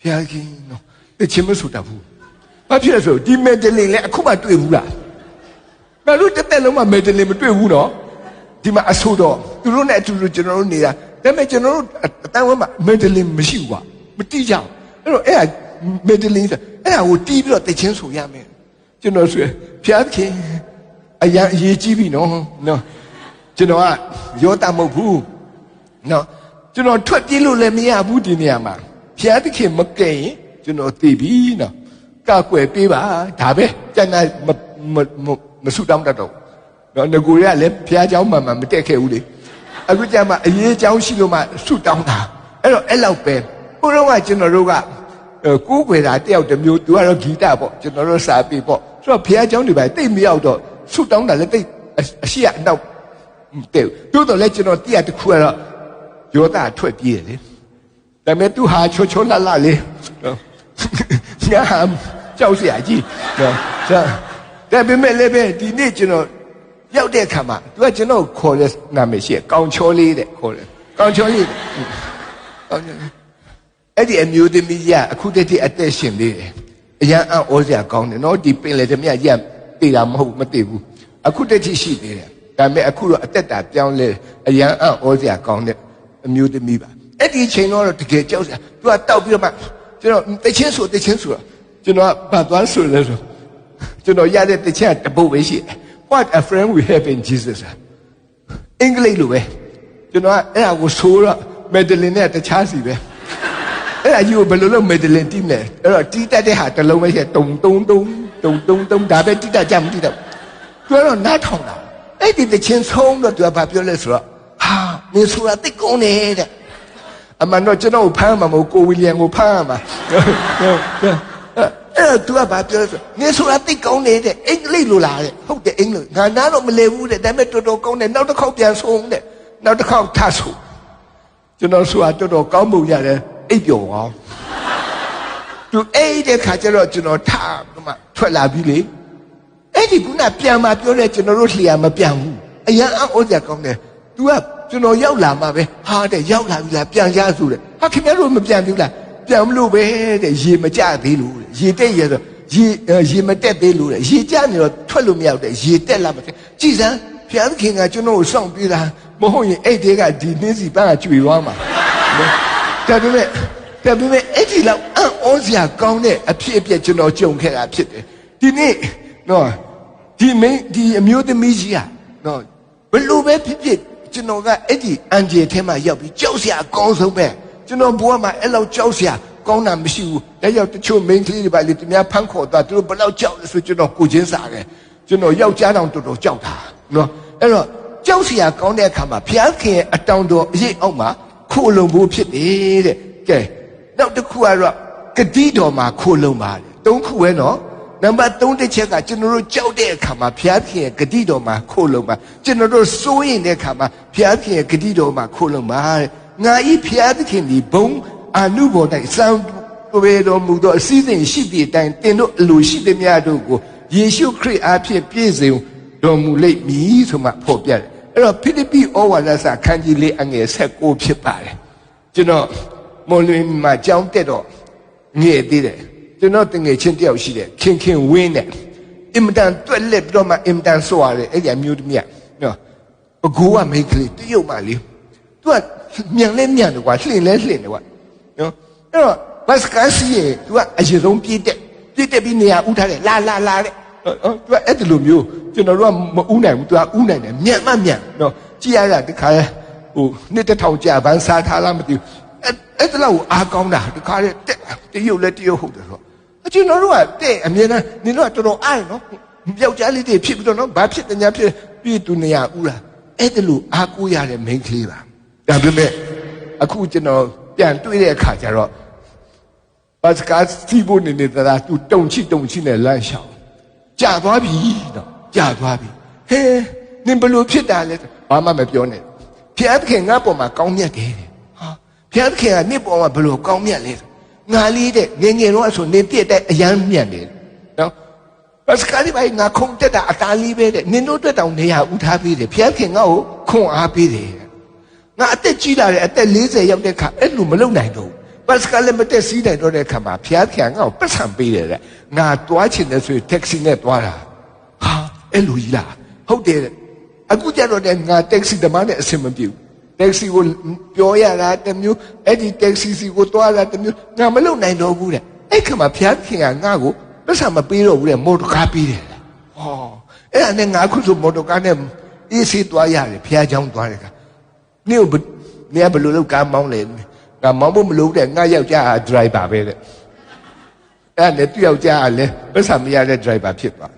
ဖျားခင်နော်တချင်းမဆိုတတ်ဘူးဘာဖြစ်လဲဆိုဒီမယ်ဒလင်လည်းအခုမှတွေ့ဘူးလားငါတို့တစ်သက်လုံးမှမယ်ဒလင်မတွေ့ဘူးနော်ဒီမှာအဆိုတော့သူတို့နဲ့အတူတူကျွန်တော်တို့နေတာဒါပေမဲ့ကျွန်တော်တို့အတန်းဝဲမှာမယ်ဒလင်မရှိဘူးကွာမတိကြဘူးအဲ့တော့အဲ့ဒါမယ်ဒလင်ဆိုအဲ့ဒါကိုတီးပြီးတော့တချင်းဆိုရမယ်ကျွန်တော်ဆိုဖျားခင်အရာအရေးကြီးပြီနော်ကျွန်တော်ကရောတာမဟုတ်ဘူးနော်ကျွန်တော်ထွက်ပြေးလို့လည်းမရဘူးဒီနေရာမှာဖျားသခင်မကဲရင်ကျွန်တော်သိပြီနော်ကောက်ွယ်ပေးပါဒါပဲကျန်တာမဆုတောင်းတတ်တော့နော်ငကိုရကလည်းဖျားเจ้าမှမတက်ခဲ့ဘူးလေအခုကျမှအရေးเจ้าရှိလို့မှဆုတောင်းတာအဲ့တော့အဲ့လောက်ပဲဘုရားကကျွန်တော်တို့ကကိုးကွယ်တာတယောက်တစ်မျိုးသူကတော့ဂီတပေါ့ကျွန်တော်တို့စာပေပေါ့ဆိုတော့ဖျားเจ้าတွေပဲတိတ်မရောက်တော့ဆုတောင်းတာလည်းတိတ်အရှိအနောက်တဲ့တို့တော့လည်းကျွန်တော်တရားတစ်ခုကတော့ယောသားထွက်ပြေးတယ်လေဒါပေမဲ့သူဟာချောလှလေညာကြောက်စရာကြီးနော်ဒါပေမဲ့လည်းပဲဒီနေ့ကျွန်တော်ရောက်တဲ့အခါမှာသူကကျွန်တော်ခေါ်တဲ့နာမည်ရှိကောင်ချောလေးတဲ့ခေါ်တယ်ကောင်ချောလေးအဲ့ဒီအမျိုးသမီးကအခုတည်းကအသက်ရှင်သေးတယ်အရန်အံ့ဩစရာကောင်းတယ်နော်ဒီပင်လေတမရရက်တည်တာမဟုတ်မတည်ဘူးအခုတည်းရှိသေးတယ်ဒါပေမဲ့အခုတော့အသက်တာပြောင်းလဲအရန်အံ့ဩစရာကောင်းတဲ့အမျိုးသမီးပါအဲ့ဒီချိန်တော့တကယ်ကြောက်စရာသူကတောက်ပြီးတော့မှကျွန်တော်တချင်းဆိုတော့ကျွန်တော်ကဘာသွားဆိုလဲဆိုကျွန်တော်ရတဲ့တချင်းတပုတ်ပဲရှိတယ် What a friend we have in Jesus အင်္ဂလိပ်လိုပဲကျွန်တော်ကအဲ့ဒါကိုဆိုတော့မယ်ဒလင်နဲ့တခြားစီပဲအဲ့ဒါကြီးကိုဘယ်လိုလုပ်မယ်ဒလင်တီးမလဲအဲ့တော့တီးတတ်တဲ့ဟာတစ်လုံးပဲရှိတုံဒါပဲတီးတတ်ကြမတီးတတ်သူကတော့နားထောင်တာအဲ့ဒီတချင်းဆုံးတော့သူကဘာပြောလဲဆိုတော့ဟာမင်းဆိုတာသိကောင်းတယ်တဲ့အမှန်တော့ကျွန်တော်ဖမ်းမှာမဟုတ်ကိုဝီလျံကိုဖမ်းမှာအဲ့တော့သူကဘာပြောလဲဆိုမင်းဆိုတာသိကောင်းတယ်တဲ့အင်္ဂလိပ်လိုလားတဲ့ဟုတ်တယ်အင်္ဂလိပ်ငါနားတော့မလဲဘူးတဲ့ဒါပေမဲ့တော်တော်ကောင်းတယ်နောက်တစ်ခေါက်ပြန်ဆုံးတဲ့နောက်တစ်ခေါက်ထဆိုကျွန်တော်ဆိုတာတော်တော်ကောင်းမှုရတယ်အိပ်ပျော်အောင်သူအဲ့တဲ့ခါကျတော့ကျွန်တော်ထားမှထွက်လာပြီလေအဲ့ဒီခုနပြန်มาပြောတဲ့ကျွန်တော်တို့လျှာမပြန်ဘူးအရန်အံ့ဩစရာကောင်းတယ် तू ကကျွန်တော်ရောက်လာမှာပဲဟာတဲ့ရောက်လာပြီလားပြန်ရဆိုတဲ့ဟာခင်ဗျားတို့မပြန်ဘူးလားပြန်မလို့ပဲတဲ့ရေမကြသေးလို့တဲ့ရေတက်ရဆိုရေမတက်သေးလို့တဲ့ရေကြနေတော့ထွက်လို့မရောက်တဲ့ရေတက်လာမှာကြည်စမ်းဖျားသခင်ကကျွန်တော်ကိုစောင့်ပြေးတာမဟုတ်ရင်အဲ့ဒီကဒီနှင်းစီပန်းကကျွေသွားမှာဒါပေမဲ့အဲ့ဒီလောက်အံ့ဩစရာကောင်းတဲ့အဖြစ်အပျက်ကျွန်တော်ကြုံခဲ့တာဖြစ်တယ်ဒီနေ့နော်ဒီအမျိုးသမီးကြီးကနော်ဘလို့ပဲဖြစ်ဖြစ် ကျွန်တော်ကအဲ့ဒီအန်ဂျယ်ထဲမှာရောက်ပြီးကြောက်စရာအကောင်းဆုံးပဲကျွန်တော်ဘဝမှာအဲ့လောက်ကြောက်စရာကောင်းတာမရှိဘူးဒါကြောင့်တချို့ main ကလေးတွေပါလေသူများဖမ်းခေါ်သွားသူတို့ဘယ်လောက်ကြောက်လဲဆိုကျွန်တော်ကိုချင်းစားတယ်ကျွန်တော်ယောက်ျားတောင်တော်တော်ကြောက်တာနော်အဲ့တော့ကြောက်စရာကောင်းတဲ့အခါမှာဘုရားခင်ရဲ့အတောင်တော်အရေးအောက်မှာခိုလုံဖို့ဖြစ်တယ်တဲ့ကဲနောက်တစ်ခုကတော့ဂတိတော်မှာခိုလုံပါတယ်၃ခုပဲနော်နံပါတ်3တစ်ချက်ကကျွန်တော်တို့ကြောက်တဲ့အခါမှာဘုရားခင်ရဲ့ဂတိတော်မှာခိုလုံပါကျွန်တော်တို့စိုးရင်တဲ့အခါမှာဘုရားခင်ရဲ့ဂတိတော်မှာခိုလုံပါတဲ့ငါဤဘုရားသခင်ဒီဘုံအာနုဘော်၌စံပေတော်မူသောအစည်းအဝေးရှိသည့်အတိုင်းတင်တို့အလိုရှိသည်များတို့ကိုယေရှုခရစ်အားဖြင့်ပြည့်စုံတော်မူလိမ့်မည်ဆိုမှဖော်ပြတယ်အဲ့တော့ဖိလိပ္ပိဩဝါဒစာခန်းကြီး၄အငယ်16ဖြစ်ပါတယ်ကျွန်တော်မော်လင်းမှာကြောင်းတက်တော့ငယ်သေးတယ်ကျွန်တော်တငယ်ချင်းတယောက်ရှိတယ်ခင်ဝင်းနဲ့အင်မတန်တွက်လက်ပြီးတော့မှအင်မတန်ဆိုရတယ်အဲ့ဒီအမျိုးသမီးကနော်အကိုကမိန်းကလေးတရုတ်မှလေသူကမြန်လဲမြန်တယ်ကွာလှင်လဲလှင်တယ်ကွာနော်အဲ့တော့ဘတ်စကားစီးရင်သူကအရင်ဆုံးပြည့်တက်ပြီးနေရာဥထားတယ်လာတဲ့သူကအဲ့ဒီလိုမျိုးကျွန်တော်တို့ကမဥနိုင်ဘူးသူကဥနိုင်တယ်မြန်နော်ကြည့်ရတာဒီခါဟိုနှစ်တစ်ထောင်ကြာပန်းစားထားလားမသိဘူးအဲ့ဒါလောက်အားကောင်းတာဒီခါတဲ့တရုတ်လည်းတရုတ်ဟုတ်တယ်ဆိုကျွန်တော်တို့ကတဲ့အမြဲတမ်းနင်တို့ကတော်တော်အားရနော်ယောက်ျားလေးတွေဖြစ်ပြီးတော့နော်ဘာဖြစ်တယ်ညာဖြစ်ပြီးသူနေရာဥလားအဲ့ဒါလို့အားကိုးရတဲ့ main ကလေးပါဒါပေမဲ့အခုကျွန်တော်ပြန်တွေ့တဲ့အခါကျတော့ဘတ်စကားစီးဖို့နေတာသူတုံချိနဲ့လမ်းလျှောက်ကြာသွားပြီတော့ကြာသွားပြီဟဲနင်ဘလို့ဖြစ်တာလဲဘာမှမပြောနဲ့ဘုရားသခင်ငါ့ပေါ်မှာကောင်းမြတ်တယ်ဟာဘုရားသခင်ကနင့်ပေါ်မှာဘလို့ကောင်းမြတ်လဲငါလေးတဲ့ငယ်တော့ဆိုနင်ပြည့်တဲ့အယမ်းမြတ်တယ်နော်ဘတ်စကားလေးပိုင်းငါခုံတက်တာအသားလေးပဲတဲ့နင်တို့အတွက်တောင်နေရာဥထားပေးတယ်ဘုရားခင်ငါ့ကိုခွန်အားပေးတယ်ငါအသက်ကြီးလာတဲ့အသက်40ရောက်တဲ့အခါအဲ့လိုမလုပ်နိုင်တော့ဘတ်စကားလည်းမတက်စီးနိုင်တော့တဲ့အခါမှာဘုရားခင်ငါ့ကိုပတ်စံပေးတယ်တဲ့ငါတွားချင်တယ်ဆိုရင်တက္ကစီနဲ့တွားတာဟာအဲ့လိုကြီးလားဟုတ်တယ်အခုကျတော့ငါတက္ကစီသမားနဲ့အဆင်မပြေဘူးတက္ကစီကိုပြောရတာတမျိုးအဲ့ဒီတက္ကစီစီကိုတွားတာတမျိုးငါမလုပ်နိုင်တော့ဘူးတဲ့အဲ့ခါမှာဘုရားခင်ကငါ့ကိုပတ်စံမပေးတော့ဘူးတဲ့မော်တော်ကားပေးတယ်ဟောအဲ့ဒါနဲ့ငါအခုဆိုမော်တော်ကားနဲ့အေးဆေးတွားရတယ်ဘုရားကျောင်းတွားတယ်ကနေဘယ်လိုလုပ်ကားမောင်းလဲငါမောင်းဖို့မလုပ်တဲ့ငါယောက်ျားဒရိုင်ဘာပဲတဲ့အဲ့ဒါနဲ့သူ့ယောက်ျားကလည်းပတ်စံမရတဲ့ဒရိုင်ဘာဖြစ်သွား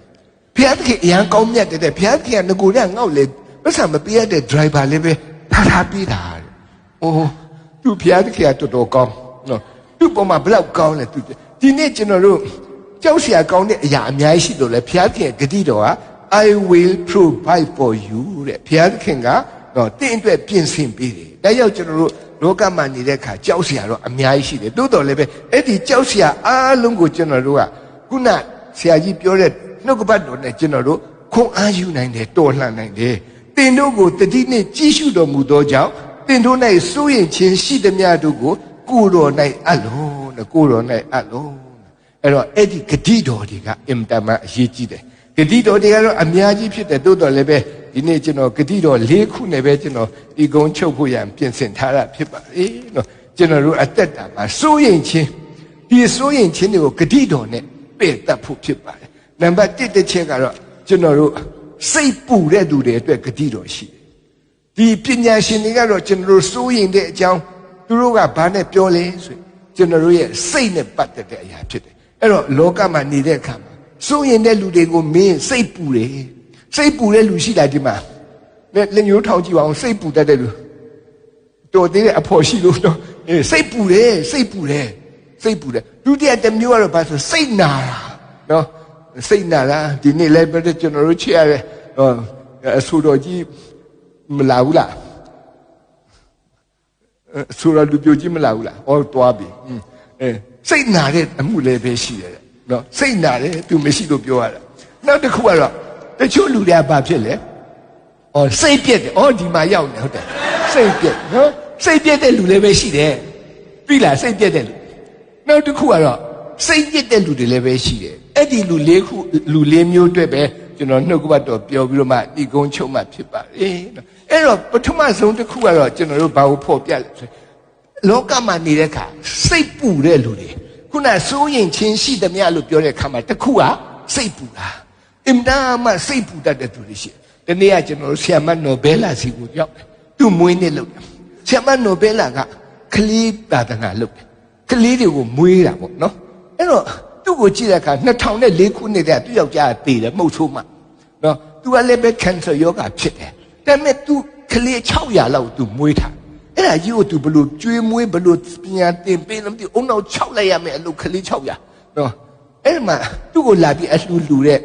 ဘုရားသခင်အရန်ကောင်းမြတ်တဲ့ဘုရားသခင်ကငကိုတဲ့ငေါ့လေပတ်စံမပေးရတဲ့ဒရိုင်ဘာလေးပဲထားပေးတာတဲ့အိုးသူဘုရားသခင်ကတော်တော်ကောင်းနော်သူ့ပေါ်မှာဘလောက်ကောင်းလဲသူဒီနေ့ကျွန်တော်တို့ကြောက်စရာကောင်းတဲ့အရာအများကြီးရှိလို့လေဘုရားသခင်ဂတိတော်က I will provide for you တဲ့ဘုရားသခင်ကတော့တင့်အတွက်ပြင်ဆင်ပေးတယ်ဒါကြောင့်ကျွန်တော်တို့လောကမှာနေတဲ့အခါကြောက်စရာတော့အများကြီးရှိတယ်တိုးတော်လည်းပဲအဲ့ဒီကြောက်စရာအားလုံးကိုကျွန်တော်တို့ကခုနဆရာကြီးပြောတဲ့နှုတ်ကပတ်တော်နဲ့ကျွန်တော်တို့ခွန်အားယူနိုင်တယ်တော်လှန်နိုင်တယ်တင်တို့ကိုတတိနှင့်ကြည်ရှုတော်မူသောကြောင့်တင်တို့၌စိုးရင်ချင်းရှိသမျှတို့ကိုကိုယ်တော်၌အပ်လုံးတဲ့ကိုယ်တော်၌အပ်လုံးအဲ့တော့အဲ့ဒီဂတိတော်တွေကအင်မတန်မှအရေးကြီးတယ်ဂတိတော်တွေကတော့အများကြီးဖြစ်တယ်တိုးတော်လည်းပဲဒီနေ့ကျွန်တော်ဂတိတော်၄ခုနဲ့ပဲကျွန်တော်ဒီကုန်းချုပ်ဖို့ရန်ပြင်ဆင်ထားတာဖြစ်ပါလေနော်ကျွန်တော်တို့အသက်တာမှာစိုးရင်ချင်းဒီစိုးရင်ချင်းတွေကိုဂတိတော်နဲ့ပယ်တတ်ဖို့ဖြစ်ပါတယ်နံပါတ်1တစ်ချက်ကတော့ကျွန်တော်တို့စိတ်ပူတဲ့သူတွေအတွက်ဂတိတော်ရှိတယ်ဒီပညာရှင်တွေကတော့ကျွန်တော်တို့စိုးရင်တဲ့အကြောင်းသူတို့ကဘာနဲ့ပြောလဲဆိုကျွန်တော်တို့ရဲ့စိတ်နဲ့ပတ်သက်တဲ့အရာဖြစ်တယ်အဲ့တော့လောကမှာနေတဲ့အခါမှာစိုးရင်တဲ့လူတွေကိုမင်းစိတ်ပူတယ်စိတ်ပူတဲ့လူရှိလားဒီမှာလက်ညှိုးထောင်ကြည့်ပါအောင်စိတ်ပူတတ်တဲ့လူတော်သေးတဲ့အဖို့ရှိလို့တော့စိတ်ပူတယ်ဒုတိယတစ်မျိုးကတော့ဘာဆိုစိတ်နာတာနော်စိတ်နာတာဒီနေ့လည်းပဲကျွန်တော်တို့ချစ်ရတဲ့အဆူတော်ကြီးမလာဘူးလားဆူတော်လူပြိုကြီးမလာဘူးလားဟောတွားပြီစိတ်နာတဲ့အမှုလည်းပဲရှိတယ်နော်စိတ်နာတယ်သူမရှိလို့ပြောရတာနောက်တစ်ခုကတော့တချို့လူတွေကဘာဖြစ်လဲစိတ်ပြက်တယ်ဒီမှာရောက်နေဟုတ်တယ်စိတ်ပြက်နော်စိတ်ပြက်တဲ့လူလည်းပဲရှိတယ်ပြီလားစိတ်ပြက်တဲ့လူနောက်တစ်ခုကတော့စိတ်ပြက်တဲ့လူတွေလည်းပဲရှိတယ်အဲ့ဒီလူ၄မျိုးအတွက်ပဲကျွန်တော်နှုတ်ကပတ်တော်ပြောပြီးတော့မှဒီကုန်းချုပ်မှဖြစ်ပါလေနော်အဲ့တော့ပထမဆုံးတစ်ခုကတော့ကျွန်တော်တို့ဘာကိုဖော်ပြလဲဆိုလောကမှာနေတဲ့အခါစိတ်ပူတဲ့လူတွေခုနစိုးရင်ချင်းရှိသမျှလို့ပြောတဲ့အခါမှာတစ်ခုကစိတ်ပူတာအင်တာမှစိတ်ပူတတ်တဲ့သူတွေရှိတယ်ဒီနေ့ကကျွန်တော်တို့ဆီယမတ်နော်ဘဲလာစီကိုရောက်တယ် သူ့မွေးနေ့လုပ်တယ်ဆရာမနိုဘယ်လာကကလေးသာသနာလုပ်တယ်ကလေးတွေကိုမွေးတာပေါ့နော်အဲ့တော့သူ့ကိုကြည့်တဲ့အခါ2004ခုနှစ်တည်းသူ့ယောက်ျားကတည်တယ်မှုတ်ဆိုးမှနော်သူကလည်းပဲ cancer ယောဂဖြစ်တယ်ဒါပေမဲ့သူကလေး600လောက်သူမွေးထားအဲ့ဒါကြီးကိုသူဘလို့ကျွေးမွေးဘလို့ပညာတင်ပေးလို့မသိအုံနောက်6လိုက်ရမယ်အလုပ်ကလေး600နော်အဲ့မှာသူ့ကိုလာပြီးအလှူလူတဲ့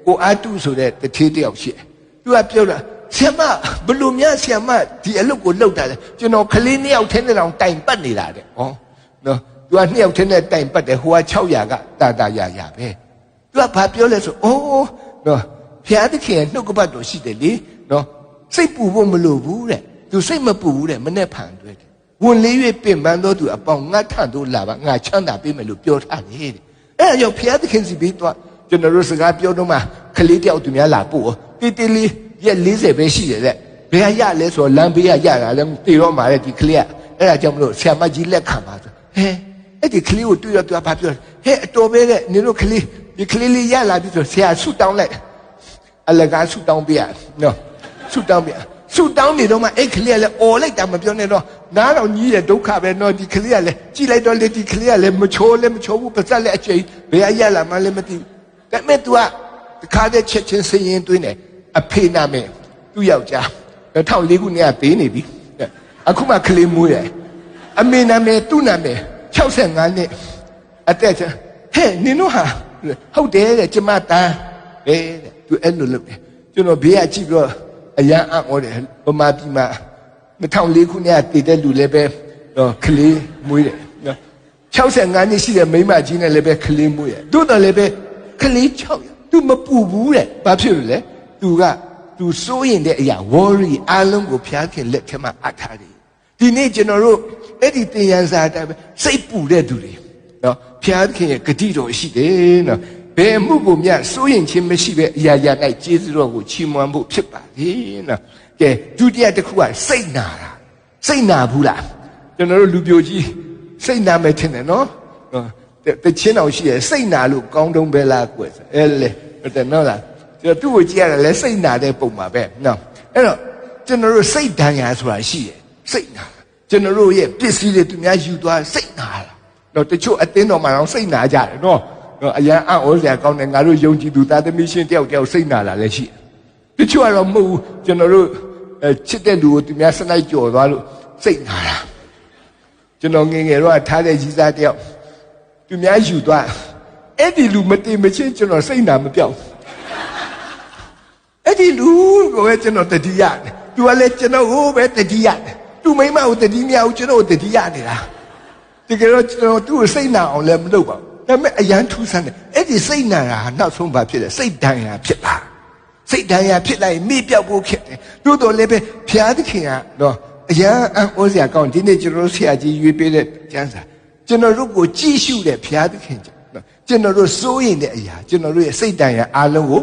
ကိုအာတုဆိုတဲ့တထေးတယောက်ရှိတယ်သူကပြောတာဆရာမဘလို့များဆရာမဒီအလုပ်ကိုလုပ်တာလဲကျွန်တော်ကလေး2ယောက်ထဲနဲ့တောင်တိုင်ပတ်နေတာတဲ့ဟောနော်သူက2ယောက်ထဲနဲ့တိုင်ပတ်တယ်ဟိုက600ကတာရပဲသူကဘာပြောလဲဆိုအိုးနော်ဖျားသခင်ရဲ့နှုတ်ကပတ်တော်ရှိတယ်လေနော်စိတ်ပူဖို့မလိုဘူးတဲ့သူစိတ်မပူဘူးတဲ့မနဲ့ဖန်တွေ့တယ်ဝန်လေး၍ပင်ပန်းသောသူအပေါင်းငါထန့်တို့လာပါငါချမ်းသာပေးမယ်လို့ပြောထားတယ်တဲ့အဲ့ဒါကြောင့်ဖျားသခင်စီပြီးတော့ကျွန်တော်တို့စကားပြောတော့မှကလေးတယောက်သူများလာပို့တေးတေးလေးရက်40ပဲရှိတယ်တဲ့ဘယ်ရလဲဆိုတော့လမ်းဘေးရတာလဲတေတော့မှာတဲ့ဒီကလေးကအဲ့ဒါကြောင့်မလို့ဆရာမကြီးလက်ခံပါဆိုဟဲအဲ့ဒီကလေးကိုတွေ့ရသူကဘာပြောဟဲအတော်ပဲတဲ့နင်တို့ကလေးဒီကလေးလေးရလာပြီဆိုဆရာဆုတောင်းလိုက်အလကားဆုတောင်းပြရနော်ဆုတောင်းပြဆုတောင်းနေတော့မှအဲ့ကလေးကလည်းအော်လိုက်တာမပြောနဲ့တော့နားတော်ကြီးရဲ့ဒုက္ခပဲနော်ဒီကလေးကလည်းကြည်လိုက်တော့လေဒီကလေးကလည်းမချိုးဘူးပါစက်လည်းအကျိန်ဘယ်ရလာမှလည်းမသိဘူးဒါပေမဲ့ तू ကတခါတည်းချက်ချင်းစရင်သွင်းတယ်အဖေနာမယ်သူ့ယောက်ျား2004ခုနှစ်ကပေးနေပြီအခုမှကလေးမွေးတယ်အမေနာမယ်သူ့နာမယ်65နှစ်အသက်ချဟဲ့နင်တို့ဟာဟုတ်တယ်တဲ့ကျမသားပဲတဲ့သူအဲ့လိုလုပ်တယ်ကျွန်တော်ဘေးကကြည့်ပြီးတော့အရန်အံ့ဩတယ်ဗမာပြည်မှာ2004ခုနှစ်ကတည်တဲ့လူလည်းပဲကလေးမွေးတယ်65နှစ်ရှိတဲ့မိန်းမကြီးနဲ့လည်းပဲကလေးမွေးတယ်တို့တော့လည်းပဲကလေး6သူမပူဘူးတဲ့ဘာဖြစ်လို့လဲသူစိုးရင်တဲ့အရာ worry အလုံးကိုဖျားခင်လက်ထက်မှာအပ်ထားတယ်ဒီနေ့ကျွန်တော်တို့အဲ့ဒီတင်ရန်စာတိုင်းပဲစိတ်ပူတဲ့သူတွေနော်ဖျားခင်ရဲ့ဂတိတော်ရှိတယ်နော်ဘယ်မှုကိုမြတ်စိုးရင်ချင်းမရှိပဲအရာ၌ကျေးဇူးတော်ကိုချီးမွမ်းဖို့ဖြစ်ပါလေနော်ကဲဒုတိယတစ်ခုကစိတ်နာတာစိတ်နာဘူးလားကျွန်တော်တို့လူပြိုကြီးစိတ်နာမယ်ထင်တယ်နော်တချင်းတော်ရှိရဲ့စိတ်နာလို့ကောင်းတုံးပဲလားကွယ်အဲ့လေဟုတ်တယ်နော်လားကျွန်တော်သူ့ကိုကြည့်ရတယ်လဲစိတ်နာတဲ့ပုံမှာပဲနော်အဲ့တော့ကျွန်တော်တို့စိတ်ဒဏ်ရာဆိုတာရှိတယ်စိတ်နာကျွန်တော်တို့ရဲ့ပစ္စည်းတွေသူများယူသွားစိတ်နာတာနော်တချို့အသင်းတော်မှာတော့စိတ်နာကြတယ်နော်အရန်အံ့ဩစရာကောင်းတယ်ငါတို့ယုံကြည်သူသားသမီးရှင်တယောက်စိတ်နာတာလည်းရှိတယ်တချို့ကတော့မဟုတ်ဘူးကျွန်တော်တို့ချစ်တဲ့လူကိုသူများစလိုက်ကြော်သွားလို့စိတ်နာတာကျွန်တော်ငယ်တော့ထားတဲ့ကြီးစားတယောက်သူများယူသွားအဲ့ဒီလူမတည်မချင်းကျွန်တော်စိတ်နာမပြောက်အဲ့ဒီလူကိုပဲကျွန်တော်တတိယတယ်သူကလည်းကျွန်တော်ဟိုပဲတတိယတယ်သူမိမကိုတတိမြောက်ကျွန်တော်တတိယနေတာတကယ်တော့ကျွန်တော်သူ့ကိုစိတ်နာအောင်လည်းမလုပ်ပါဘူးဒါပေမဲ့အရန်ထူးဆန်းတယ်အဲ့ဒီစိတ်နာတာနောက်ဆုံးဘာဖြစ်လဲစိတ်ဒဏ်ရာဖြစ်တာစိတ်ဒဏ်ရာဖြစ်လိုက်မိပြောက်ဖို့ခက်တယ်တို့တော်လည်းပဲဖျားသခင်ကတော့အရန်အံ့ဩစရာကောင်းဒီနေ့ကျွန်တော်တို့ဆရာကြီးရွေးပေးတဲ့ကျမ်းစာကျွန်တော်တို့ကိုကြည့်ရှုတဲ့ဘုရားသခင်ကျွန်တော်တို့စိုးရင်တဲ့အရာကျွန်တော်တို့ရဲ့စိတ်တန်ရာအားလုံးကို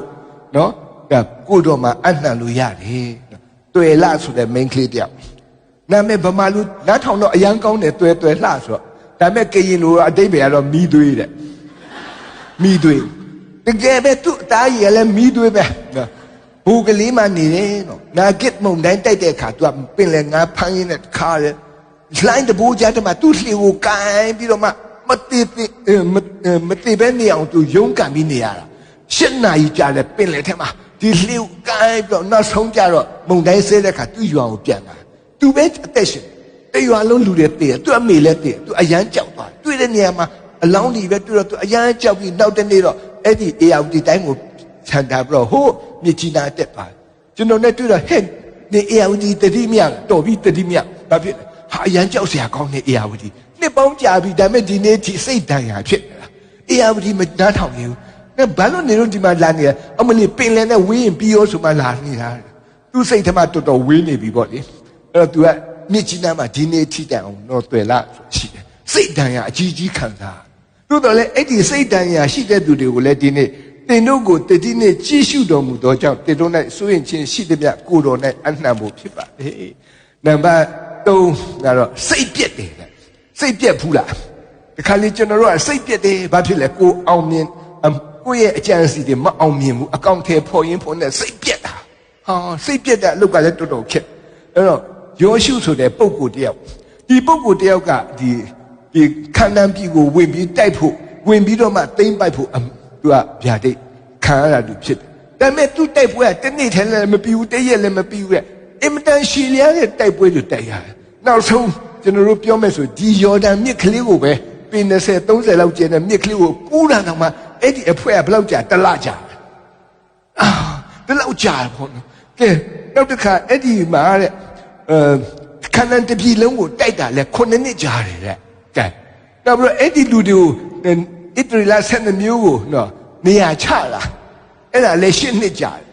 နော်ဒါကိုယ်တော်မှာအနှံလို့ရတယ်တွေ့လာဆိုတဲ့ main ကလေးတယောက်နာမည်ဗမာလူနားထောင်တော့အရန်ကောင်းတယ်တွေ့လှဆိုတော့ဒါပေမဲ့ကရင်လူအတိတ်ပဲကတော့မီးသွေးတဲ့မီးသွေးတကယ်ပဲသူ့အသားကြီးလည်းမီးသွေးပဲဘူကလေးမှနေတယ်နော်နာဂစ်မုန်တိုင်းတိုက်တဲ့အခါသူကပင်လေငါဖမ်းရင်းနဲ့ခါတယ်လိုင်းတဘူကြတဲ့မှာသူ့လှေကိုကိုင်းပြီးတော့မှမတိပဲနေအောင်သူရုန်းကန်ပြီးနေရတာ8 နာရီကြာတယ်ပင်လေထဲမှာဒီလှေကိုကိုင်းပြီးတော့နောက်ဆုံးကြတော့မုန်တိုင်းဆဲတဲ့အခါသူ့ရွာကိုပြန်လာသူပဲအသက်ရှင်တရွာလုံးလူတွေတည်သူ့အမေလည်းတည်သူအရန်ကြောက်သွားတွေ့တဲ့နေရာမှာအလောင်းကြီးပဲတွေ့တော့သူအရန်ကြောက်ပြီးနောက်တနေ့တော့အဲ့ဒီအေယာဝတီတိုင်းကိုခြံတာပြီးတော့ဟိုးမြစ်ကြီးနားတက်ပါကျွန်တော်နဲ့တွေ့တော့ဟဲ့နေအေယာဝတီတတိမြတော်ပြီးတတိမြဘာဖြစ်လဲဟာအရန်ကြောက်စရာကောင်းနေအေယာဝတီနှစ်ပေါင်းကြာပြီဒါပေမဲ့ဒီနေ့ဒီစိတ်တန်ရာဖြစ်နေတာအေယာဝတီမနားထောင်နေဘူးနဲ့ဘာလို့နေလို့ဒီမှာလာနေလဲအမလီပင်လယ်နဲ့ဝေးရင်ပြီးရောဆိုမှလာနေတာသူစိတ်ထဲမှာတော်တော်ဝေးနေပြီပေါ့လေအဲ့တော့ तू ကမြစ်ကြီးနားမှာဒီနေ့ထိတိုင်အောင်တော့တွေ့လာရှိတယ်စိတ်တန်ရာအကြီးကြီးခံစားတို့တော့လေအဲ့ဒီစိတ်တန်ရာရှိတဲ့သူတွေကိုလည်းဒီနေ့တင်တို့ကိုတတိနဲ့ကြည့်ရှုတော်မူသောကြောင့်တင်တို့၌စိုးရင်ချင်းရှိသည်မြတ်ကိုတော်၌အနှံဖို့ဖြစ်ပါလေနံပါတ်3ကတော့စိတ်ပြက်တယ်စိတ်ပြက်ဘူးလားဒီခါလေးကျွန်တော်တို့ကစိတ်ပြက်တယ်ဘာဖြစ်လဲကိုအောင်မြင်ကိုရဲ့အကြံစီတွေမအောင်မြင်ဘူးအကောင့်ထဲဖော်ရင်းဖော်နေစိတ်ပြက်တာဟာစိတ်ပြက်တဲ့အလုပ်ကလည်းတော်တော်ခက်အဲ့တော့ ယောရှုဆိုတဲ့ပုဂ္ဂိုလ်တယောက်ဒီပုဂ္ဂိုလ်တယောက်ကဒီခန္ဓာပြည်ကိုဝင်ပြီးတိုက်ဖို့ဝင်ပြီးတော့မှသိမ့်ပိုက်ဖို့သူကဗျာဒိတ်ခံရတာသူဖြစ်တယ်ဒါပေမဲ့သူတိုက်ပွဲကတနေ့ထဲလည်းမပြီးဘူးတရက်လည်းမပြီးဘူးတဲ့အင်မတန်ရှည်လျားတဲ့တိုက်ပွဲတွေတိုက်ရတယ်နောက်ဆုံးကျွန်တော်တို့ပြောမယ်ဆိုဒီယော်ဒန်မြစ်ကလေးကိုပဲပေ20 30လောက်ကျတဲ့မြစ်ကလေးကိုကူးတာတော့မှအဲ့ဒီအဖွဲကဘယ်လောက်ကြာတစ်လကြာဘယ်လောက်ကြာပေါ့နော်ကဲနောက်တစ်ခါအဲ့ဒီမှာတဲ့ခန္ဓာတစ်ပြည်လုံးကိုတိုက်တာလဲ9နှစ်ကြာတယ်တဲ့ကဲနောက်ပြီးတော့အဲ့ဒီလူတွေကိုဣသရေလ12မျိုးကိုနော်နေရာချလာအဲ့ဒါလဲ10နှစ်ကြာတယ်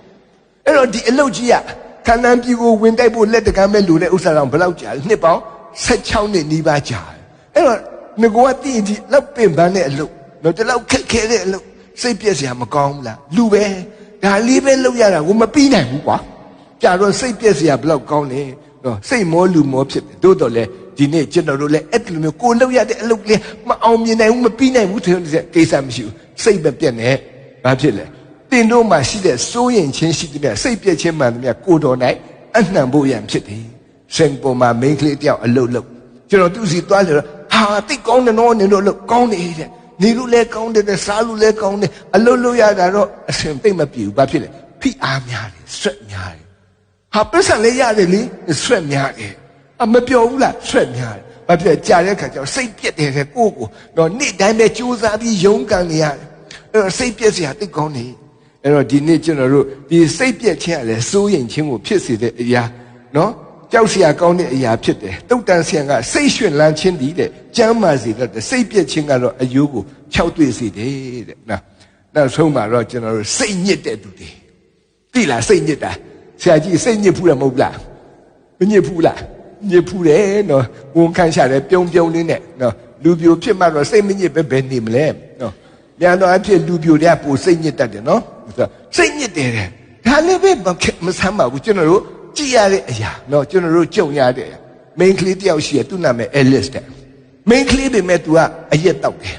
အဲ့တော့ဒီအလုတ်ကြီးကခန္ဓာပြည်ကိုဝင်တိုက်ဖို့လက်တကမ်းမဲ့လူတဲ့ဥစ္စာတော်ဘယ်လောက်ကြာလဲနှစ်ပေါင်း16နှစ်နီးပါးကြာတယ်အဲ့တော့ငကောကတည်ကြည့်လောက်ပင်ပန်းတဲ့အလုတ်နော်ဒီလောက်ခက်ခဲတဲ့အလုတ်စိတ်ပြည့်စရာမကောင်းဘူးလားလူပဲဒါလေးပဲလုပ်ရတာကိုမပြီးနိုင်ဘူးကွာကြာတော့စိတ်ပြည့်စရာဘယ်လောက်ကောင်းလဲနော်စိတ်မောလူမောဖြစ်တယ်တို့တော့လေဒီနေ့ကျွန်တော်တို့လည်းအဲ့လိုမျိုးကိုလုပ်ရတဲ့အလုပ်လေးမအောင်မြင်နိုင်ဘူးမပြီးနိုင်ဘူးဆိုတဲ့ကိစ္စမရှိဘူးစိတ်မပြတ်နဲ့ဘာဖြစ်လဲတင်တို့မှာရှိတဲ့စိုးရင်ချင်းရှိတဲ့စိတ်ပြည့်ချင်းမှန်တဲ့ကိုတော်၌အနှံဖို့ရန်ဖြစ်တယ်စင်ပေါ်မှာမိန်းကလေးတယောက်အလုပ်လုပ်ကျွန်တော်သူ့စီသွားလို့ဟာတိတ်ကောင်းတယ်နော်နင်တို့အလုပ်ကောင်းနေတဲ့နေလို့လည်းကောင်းတယ်စားလို့လည်းကောင်းတယ်အလုပ်လုပ်ရတာတော့အဆင်သိမ့်မပြေဘူးဘာဖြစ်လဲဖိအားများတယ်ဆွက်များတယ်ဟာပစ္စံလေးရတယ်လေဆွက်များတယ်မပြောဘူးလားဆွက်များတယ်ဘာဖြစ်လဲကြာတဲ့ခါကျတော့စိတ်ပြက်တယ်တဲ့ကိုကိုတော့နေ့တိုင်းပဲကြိုးစားပြီးရုန်းကန်နေရတယ်အဲ့တော့စိတ်ပြက်စရာတိတ်ကောင်းနေအဲ့တော့ဒီနေ့ကျွန်တော်တို့ဒီစိတ်ပြက်ခြင်းကလည်းစိုးရိမ်ခြင်းကိုဖြစ်စေတဲ့အရာနော်ကြောက်စရာကောင်းတဲ့အရာဖြစ်တယ်တုတ်တန်ဆရာကစိတ်ရွှင်လန်းခြင်းတည်းတဲ့ကျမ်းမာစေတဲ့စိတ်ပြက်ခြင်းကတော့အယိုးကိုခြောက်တွေ့စေတယ်တဲ့နော်နောက်ဆုံးမှာတော့ကျွန်တော်တို့စိတ်ညစ်တဲ့သူတွေသိလားစိတ်ညစ်တာဆရာကြီးစိတ်ညစ်ဖူးတယ်မဟုတ်လားမညစ်ဖူးလားညစ်ဖူးတယ်နော်ဝန်ခံရှာတယ်ပြုံပြုံလေးနဲ့နော်လူပြိုဖြစ်မှတော့စိတ်မညစ်ပဲဘယ်နေမလဲနော်မြန်တော့အဖြစ်လူပြိုတွေကပိုစိတ်ညစ်တတ်တယ်နော်စိတ်ညစ်တယ်တဲ့ဒါလည်းပဲမဆမ်းပါဘူးကျွန်တော်တို့ကြည့်ရတဲ့အရာနော်ကျွန်တော်တို့ကြုံရတဲ့မိန်းကလေးတယောက်ရှိရသူ့နာမည်အဲလစ်တဲ့မိန်းကလေးပဲမဲ့ तू ကအရက်တောက်တယ်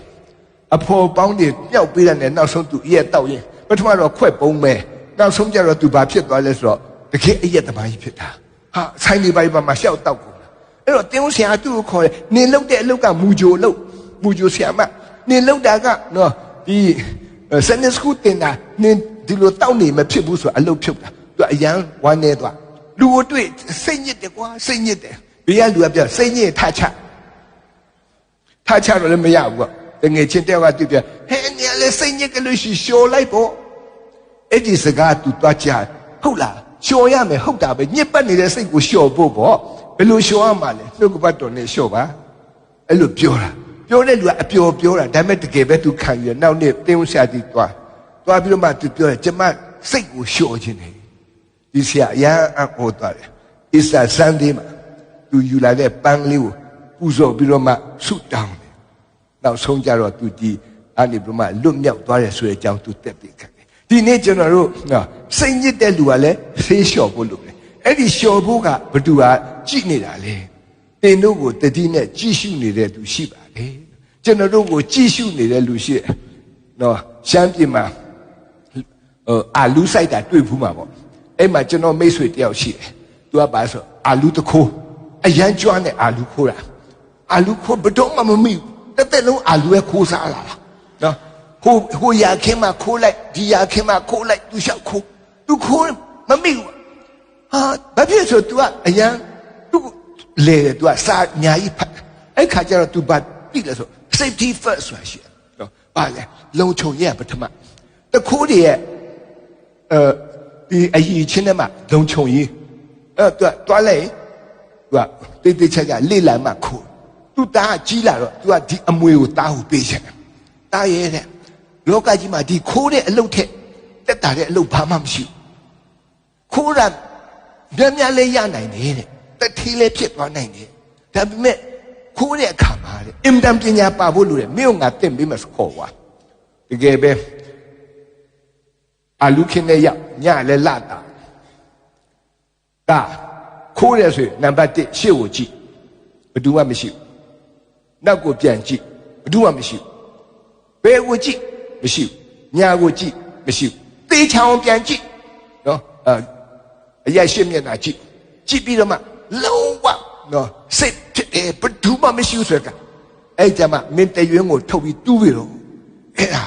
အဖော်ပေါင်းတွေပျောက်ပေးတဲ့နောက်ဆုံး तू အရက်တောက်ရင်ပထမတော့ခွက်ပုံးမယ်နောက်ဆုံးကျတော့ तू ဘာဖြစ်သွားလဲဆိုတော့တကယ်အရက်သမားကြီးဖြစ်တာဟာဆိုင်နေပါမှာရှောက်တောက်ကုန်အဲ့တော့တင်းဆရာသူ့ကိုခေါ်တယ်နင်လုပ်တဲ့အလုပ်ကမူဂျိုလုပ်မူဂျိုဆရာမနင်လုပ်တာကနော်ဒီစနေစကူတင်တာနင်ဒီလိုတောက်နေမဖြစ်ဘူးဆိုအလုပ်ဖြုတ်တာ तू အရန်ဝမ်းနေသွားလူကိုတွေ့စိတ်ညစ်တယ်ကွာစိတ်ညစ်တယ်ဘေးကလူကပြောစိတ်ညစ်ထားချတော့လည်းမရဘူးကွာတငယ်ချင်းတယောက်ကသူပြောဟဲ့နေလေစိတ်ညစ်ကလေးရှိုးလိုက်ပေါ့အဲ့ဒီစကား तू တွားချဟုတ်လားရှိုးရမယ်ဟုတ်တာပဲညစ်ပတ်နေတဲ့စိတ်ကိုရှိုးဖို့ပေါ့ဘယ်လိုရှိုးရမှာလဲနှုတ်ကပတ်တော်နဲ့ရှိုးပါအဲ့လိုပြောတာပြောတဲ့လူကအပျော်ပြောတာဒါပေမဲ့တကယ်ပဲ तू ခံရနောက်နေ့တင်းဦးဆရာကြီးတွားပြီးတော့မှ तू ပြောတယ်ကျမစိတ်ကိုရှိုးခြင်းတယ်ဒီဆရာအရန်အခေါ်သွားတယ်အစ္စဆန်ဒေးမှာသူယူလာတဲ့ပန်းလေးကိုပူဇော်ပြီးတော့မှဆုတောင်းတယ်နောက်ဆုံးကြတော့သူဒီအနေပြီးမှလွတ်မြောက်သွားတယ်ဆိုတဲ့အကြောင်းသူတက်ပြီးခဲ့တယ်ဒီနေ့ကျွန်တော်တို့နော်စိတ်ညစ်တဲ့လူကလည်းဖေးလျှော်ဖို့လုပ်တယ်အဲ့ဒီလျှော်ဖို့ကဘသူကကြည့်နေတာလေတင်တို့ကိုတတိနဲ့ကြည့်ရှုနေတဲ့သူရှိပါလေကျွန်တော်တို့ကိုကြည့်ရှုနေတဲ့လူရှိတယ်နော်ရှမ်းပြည်မှာအာလူဆိုင်တာတွေ့ဘူးမှာပေါ့အဲ့မှာကျွန်တော်မိတ်ဆွေတယောက်ရှိတယ်သူကပါဆိုအာလူတခိုးအရန်ကျွမ်းတဲ့အာလူခိုးတာအာလူခိုးဘယ်တော့မှမမိဘူးတက်လုံးအာလူရဲ့ခိုးစားလာတာနော်ဟိုရာခင်းမှာခိုးလိုက်ဒီရာခင်းမှာခိုးလိုက်သူလျှောက်ခိုးသူခိုးမမိဘူးဟာဘာဖြစ်ဆို तू ကအရန်သူလေတယ် तू ကစာညာကြီးဖတ်အဲ့ခါကျတော့ तू ဘာသိလဲဆို safety first ဆိုတာရှိတယ်နော်ဘာလဲလုံခြုံရေးပထမတခိုးတွေရဲ့ဒီအကြီးချင်းထဲမှာလုံခြုံရေးအဲ့တော့ तू တွားလိုက်သူကတိတ်ချာချာလေ့လာမှခိုး तू တားကြီးလာတော့ तू ကဒီအမွေကိုတားဖို့ပေးချင်တယ်တားရဲတဲ့လောကကြီးမှာဒီခိုးတဲ့အလုပ်ထက်တက်တာတဲ့အလုပ်ဘာမှမရှိဘူးခိုးတာများလေးရနိုင်တယ်တဲ့တတိလေးဖြစ်သွားနိုင်တယ်ဒါပေမဲ့ခိုးတဲ့အခါမှာတဲ့အင်တမ်ပညာပါဖို့လိုတယ်မင်းကငါတင်ပေးမှစခေါ်သွားတကယ်ပဲအလူခင်းနဲ့ရောက်ညလည်းလာတာဒါခိုးတယ်ဆိုနံပါတ်1ရှေ့ကိုကြည့်ဘယ်သူမှမရှိဘူးနောက်ကိုပြန်ကြည့်ဘယ်သူမှမရှိဘူးဘယ်ကိုကြည့်မရှိဘူးညာကိုကြည့်မရှိဘူးသေချာအောင်ပြန်ကြည့်နော်အရက်ရှင်းမျက်နှာကြည့်ပြီးတော့မှ လုံးဝနော်စိတ်ဖြစ်တယ်ဘယ်သူမှမရှိဘူးဆိုကအဲ့ကြမှာမင်းတရွင်းကိုထုတ်ပြီးတူးပြီးတော့အဲ့ဒါ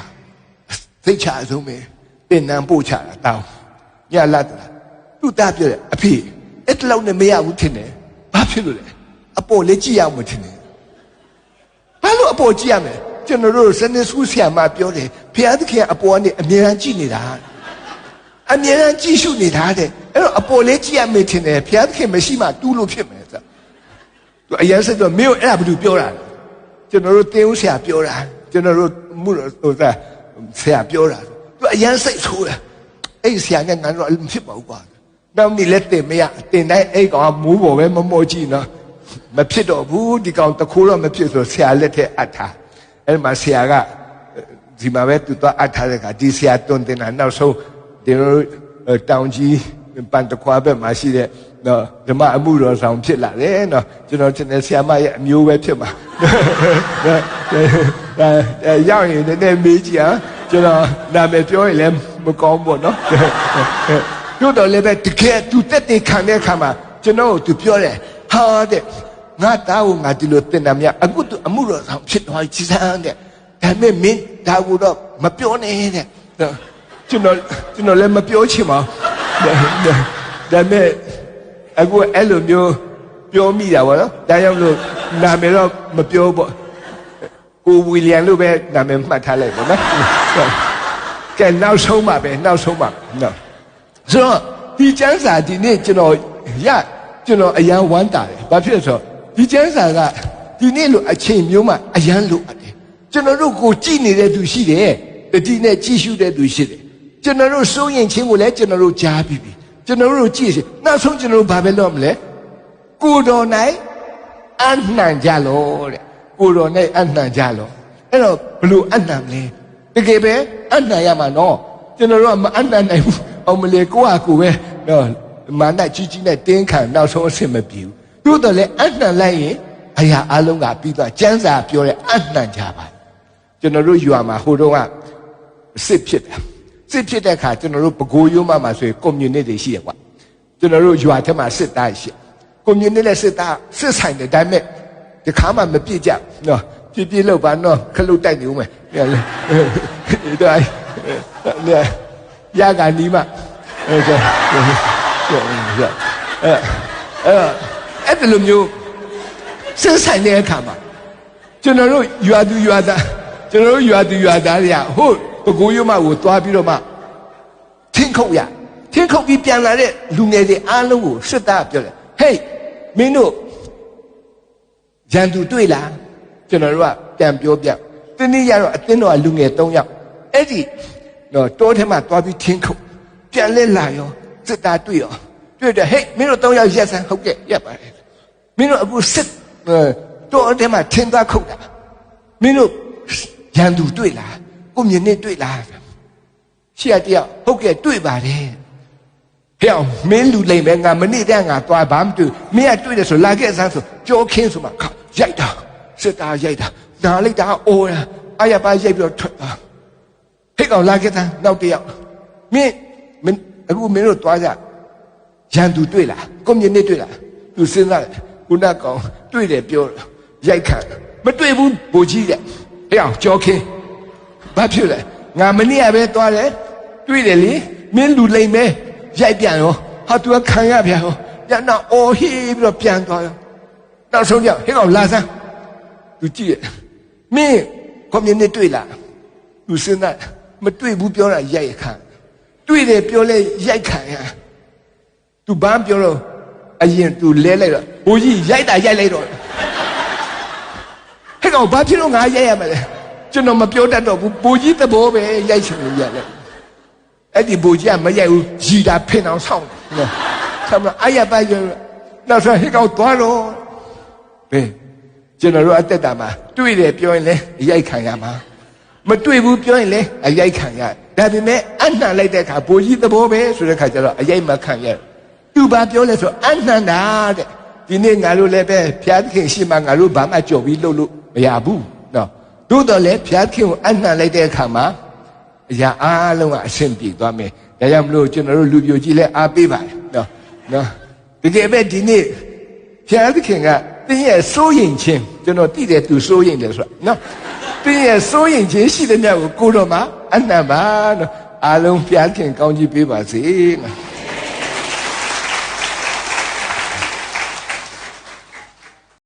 သိချအဆုံးပဲတင်နံပို့ချတာတောင်းညလာတာသူ့သားပြောတယ်အဖေအဲ့တလောက်နဲ့မရဘူးထင်တယ်ဘာဖြစ်လို့လဲအပေါ်လေးကြည့်ရမှထင်တယ်ဘာလို့အပေါ်ကြည့်ရမလဲကျွန်တော်တို့စနေစုဆရာမပြောတယ်ဘုရားသခင်အပေါ်ကနေအမြဲတမ်းကြည့်နေတာအမြဲတမ်းကြည့်ရှုနေတာတဲ့အဲ့တော့အပေါ်လေးကြည့်ရမယ်ထင်တယ်ဘုရားသခင်မရှိမှတူးလို့ဖြစ်မယ်ဆိုသူအရင်ဆက်တော့မင်းအဲ့ဒါဘာလို့ပြောတာလဲကျွန်တော်တို့တင်းဦးဆရာပြောတာကျွန်တော်တို့မှုဟိုစားဆရာပြောတာသူအရင်စိတ်ဆိုးတယ်အဲ့ဆရာနဲ့ငါတို့မဖြစ်ပါဘူးကွာနောက်နေ့လက်တင်မရတင်တိုင်းအဲ့ကောင်ကမိုးပေါ်ပဲမမော့ကြည့်နော်မဖြစ်တော့ဘူးဒီကောင်တခိုးတော့မဖြစ်ဆိုဆရာလက်ထက်အပ်ထားအဲ့မှာဆရာကဒီမှာပဲသူတော့အပ်ထားတဲ့ကဒီဆရာတွန်းတင်တာနောက်ဆုံးဒီလိုတောင်ကြီးပန်တခွာဘက်မှာရှိတဲ့နော်ဓမ္မအမှုတော်ဆောင်ဖြစ်လာတယ်နော်ကျွန်တော်တင်တဲ့ဆရာမရဲ့အမျိုးပဲဖြစ်မှာရောက်ရင်လည်းမေးကြည့်ဟာကျွန်တော်နာမည်ပြောရင်လည်းမကောင်းဘူးနော်တို့တော့လည်းပဲတကယ်သူတက်တဲ့ခံတဲ့အခါမှာကျွန်တော်သူပြောတယ်ဟာတဲ့ငါသားကိုငါဒီလိုတင်တာမြအခုသူအမှုတော်ဆောင်ဖြစ်သွားကြည်စမ်းတဲ့ဒါပေမဲ့မင်းဒါကိုတော့မပြောနဲ့တဲ့ကျွန်တော်လည်းမပြောချင်ပါဘူးဒါပေမဲ့အခုအဲ့လိုမျိုးပြောမိတာပေါ့နော်ဒါကြောင့်လို့နာမည်တော့မပြောပေါ့ကိုဝီလျံလို့ပဲနာမည်မှတ်ထားလိုက်ပေါ့နော်ကဲနောက်ဆုံးပါပဲနောက်ဆုံးပါနော်ဆိုတော့ဒီကျမ်းစာဒီနေ့ကျွန်တော်အရန်ဝမ်းတာတယ်ဘာဖြစ်လဲဆိုတော့ဒီကျမ်းစာကဒီနေ့လိုအချိန်မျိုးမှအရန်လိုအပ်တယ်ကျွန်တော်တို့ကိုကြည်နေတဲ့သူရှိတယ်တတိနဲ့ကြည်ရှုတဲ့သူရှိတယ်ကျွန်တော်တို့စိုးရင်ချင်းကိုလည်းကျွန်တော်တို့ကြားပြီးပြီကျွန်တော်တို့ကြည့်စီနောက်ဆုံးကျွန်တော်တို့ဘာပဲလုပ်မလဲကိုတော်၌အနှံကြလို့တဲ့ကိုတော်၌အနှံကြလို့အဲ့တော့ဘလို့အနှံလဲတကယ်ပဲအနှံရမှာနော်ကျွန်တော်တို့ကမအနှံနိုင်ဘူးအောင်မလေကိုယ့်ဟာကိုယ်ပဲနော်မာနကြီးကြီးနဲ့တင်းခံနောက်ဆုံးအဆင်မပြေဘူးတို့တော့လေအနှံလိုက်ရင်အရာအလုံးကပြီးသွားကျမ်းစာပြောတဲ့အနှံကြပါကျွန်တော်တို့ယူရမှာဟိုတုန်းကစစ်ဖြစ်တယ်စစ်ဖြစ်တဲ့အခါကျွန်တော်တို့ပဲခူးရိုးမှာဆိုရင် community တွေရှိရကွာကျွန်တော်တို့ရွာထဲမှာစစ်သားရှိ community နဲ့စစ်သားစစ်ဆိုင်တဲ့ဒါပေမဲ့ဒီခါမှမပြည့်ကြနော်ပြည့်လို့ပါနော်ခလုတ်တိုက်နေဦးမယ်ဒါရကနီးမှအဲ့ဒီလိုမျိုးစစ်ဆိုင်တဲ့အခါမှာကျွန်တော်တို့ရွာသူရွာသားတွေကဟိုပဲခူးရိုးမကိုသွားပြီးတော့မှထင်းခုတ်ပြီးပြန်လာတဲ့လူငယ်တွေအားလုံးကိုစစ်သားပြောတယ်ဟေးမင်းတို့ရန်သူတွေ့လားကျွန်တော်တို့ကပြန်ပြောပြတနေ့ရတော့အတင်းတော်ကလူငယ်3ယောက်အဲ့ဒီတော့တောထဲမှာသွားပြီးထင်းခုတ်ပြန်လဲလာရောစစ်သားတွေ့တယ်ဟေးမင်းတို့3ယောက်ရက်စမ်းဟုတ်ကဲ့ရက်ပါတယ်မင်းတို့အခုစစ်တောထဲမှာထင်းသားခုတ်တာမင်းတို့ရန်သူတွေ့လားကိုမြင်နေတွေ့လားရှေ့တယောက်ဟုတ်ကဲ့တွေ့ပါတယ်ဟဲ့မင်းလူလိမ့်မယ်ငါမနေ့တည်းငါသွားဘာမှတွေ့မင်းကတွေ့တယ်ဆိုလာခဲ့စမ်းဆိုကြောခင်းဆိုမှရိုက်တာစစ်သားရိုက်တာနားလိုက်တာအိုးအာရပါရိုက်ပြီးတော့ထွက်သွားဟဲ့ကောင်လာခဲ့စမ်းနောက်တယောက်မင်းအခုမင်းတို့သွားကြရန်သူတွေ့လားကိုမြင်နေတွေ့လားသူစဉ်းစားတယ်ခုနကောင်တွေ့တယ်ပြောရိုက်ခံမတွေ့ဘူးဘိုလ်ကြီးတဲ့ဟဲ့ကြောခင်းဘာဖြစ်လဲငါမနေ့ကပဲသွားတယ်တွေ့တယ်လေမင်းလူလိမ့်မယ်ရိုက်ပြန်ရောဟာသူကခံရပြန်ရောပြန်တော့အော်ဟေးပြီးတော့ပြန်သွားရောနောက်ဆုံးကြောက်ဟဲ့ကောင်လာစမ်းသူကြည့်ရမင်းကွန်မြူနတီတွေ့လားသူစဉ်းစားမတွေ့ဘူးပြောတာရိုက်ခံတွေ့တယ်ပြောလဲရိုက်ခံရသူဘာပြောတော့အရင်သူလဲလိုက်တော့ဘိုးကြီးရိုက်လိုက်တော့ဟဲ့ကောင်ဘာဖြစ်လို့ငါရိုက်ရမလဲကျွန်တော်မပြောတတ်တော့ဘူးဘိုးကြီးသဘောပဲရိုက်ချင်လို့ရိုက်လိုက်အဲ့ဒီဘိုလ်ကြီးကမရိုက်ဘူးရီတာဖင်အောင်ဆောင်းတယ်ဆမ်းမအရပါရနောက်ဆုံးဟိကောင်သွားတော့ဘယ်ကျွန်တော်တို့အသက်တာမှာတွေ့တယ်ပြောရင်လည်းရိုက်ခံရမှာမတွေ့ဘူးပြောရင်လည်းအရိုက်ခံရဒါပေမဲ့အနှံလိုက်တဲ့အခါဘိုလ်ကြီးသဘောပဲဆိုတဲ့အခါကျတော့အရိုက်မခံရသူဘာပြောလဲဆိုအနှံတာတဲ့ဒီနေ့ငါတို့လည်းပဲဖျားသခင်ရှိမှငါတို့ဘာမှကြော်ပြီးလှုပ်လို့မရဘူးနော်တို့တော့လေဖျားသခင်ကိုအနှံလိုက်တဲ့အခါမှာအရာအားလုံးကအဆင်ပြေသွားမယ်ဒါကြောင့်မလို့ကျွန်တော်တို့လူပြိုကြီးလည်းအားပေးပါတယ်နော်တကယ်ပဲဒီနေ့ ဘုရားသခင်ကတင်းရဲ့စိုးရင်ချင်းကျွန်တော်တိတယ်သူစိုးရင်တယ်ဆိုတာနော်တင်းရဲ့စိုးရင်ချင်းရှိတဲ့မြတ်ကိုကိုတော်မှာအနံ့ပါနော်အားလုံးဘုရားသခင်ကောင်းကြီးပေးပါစေနော်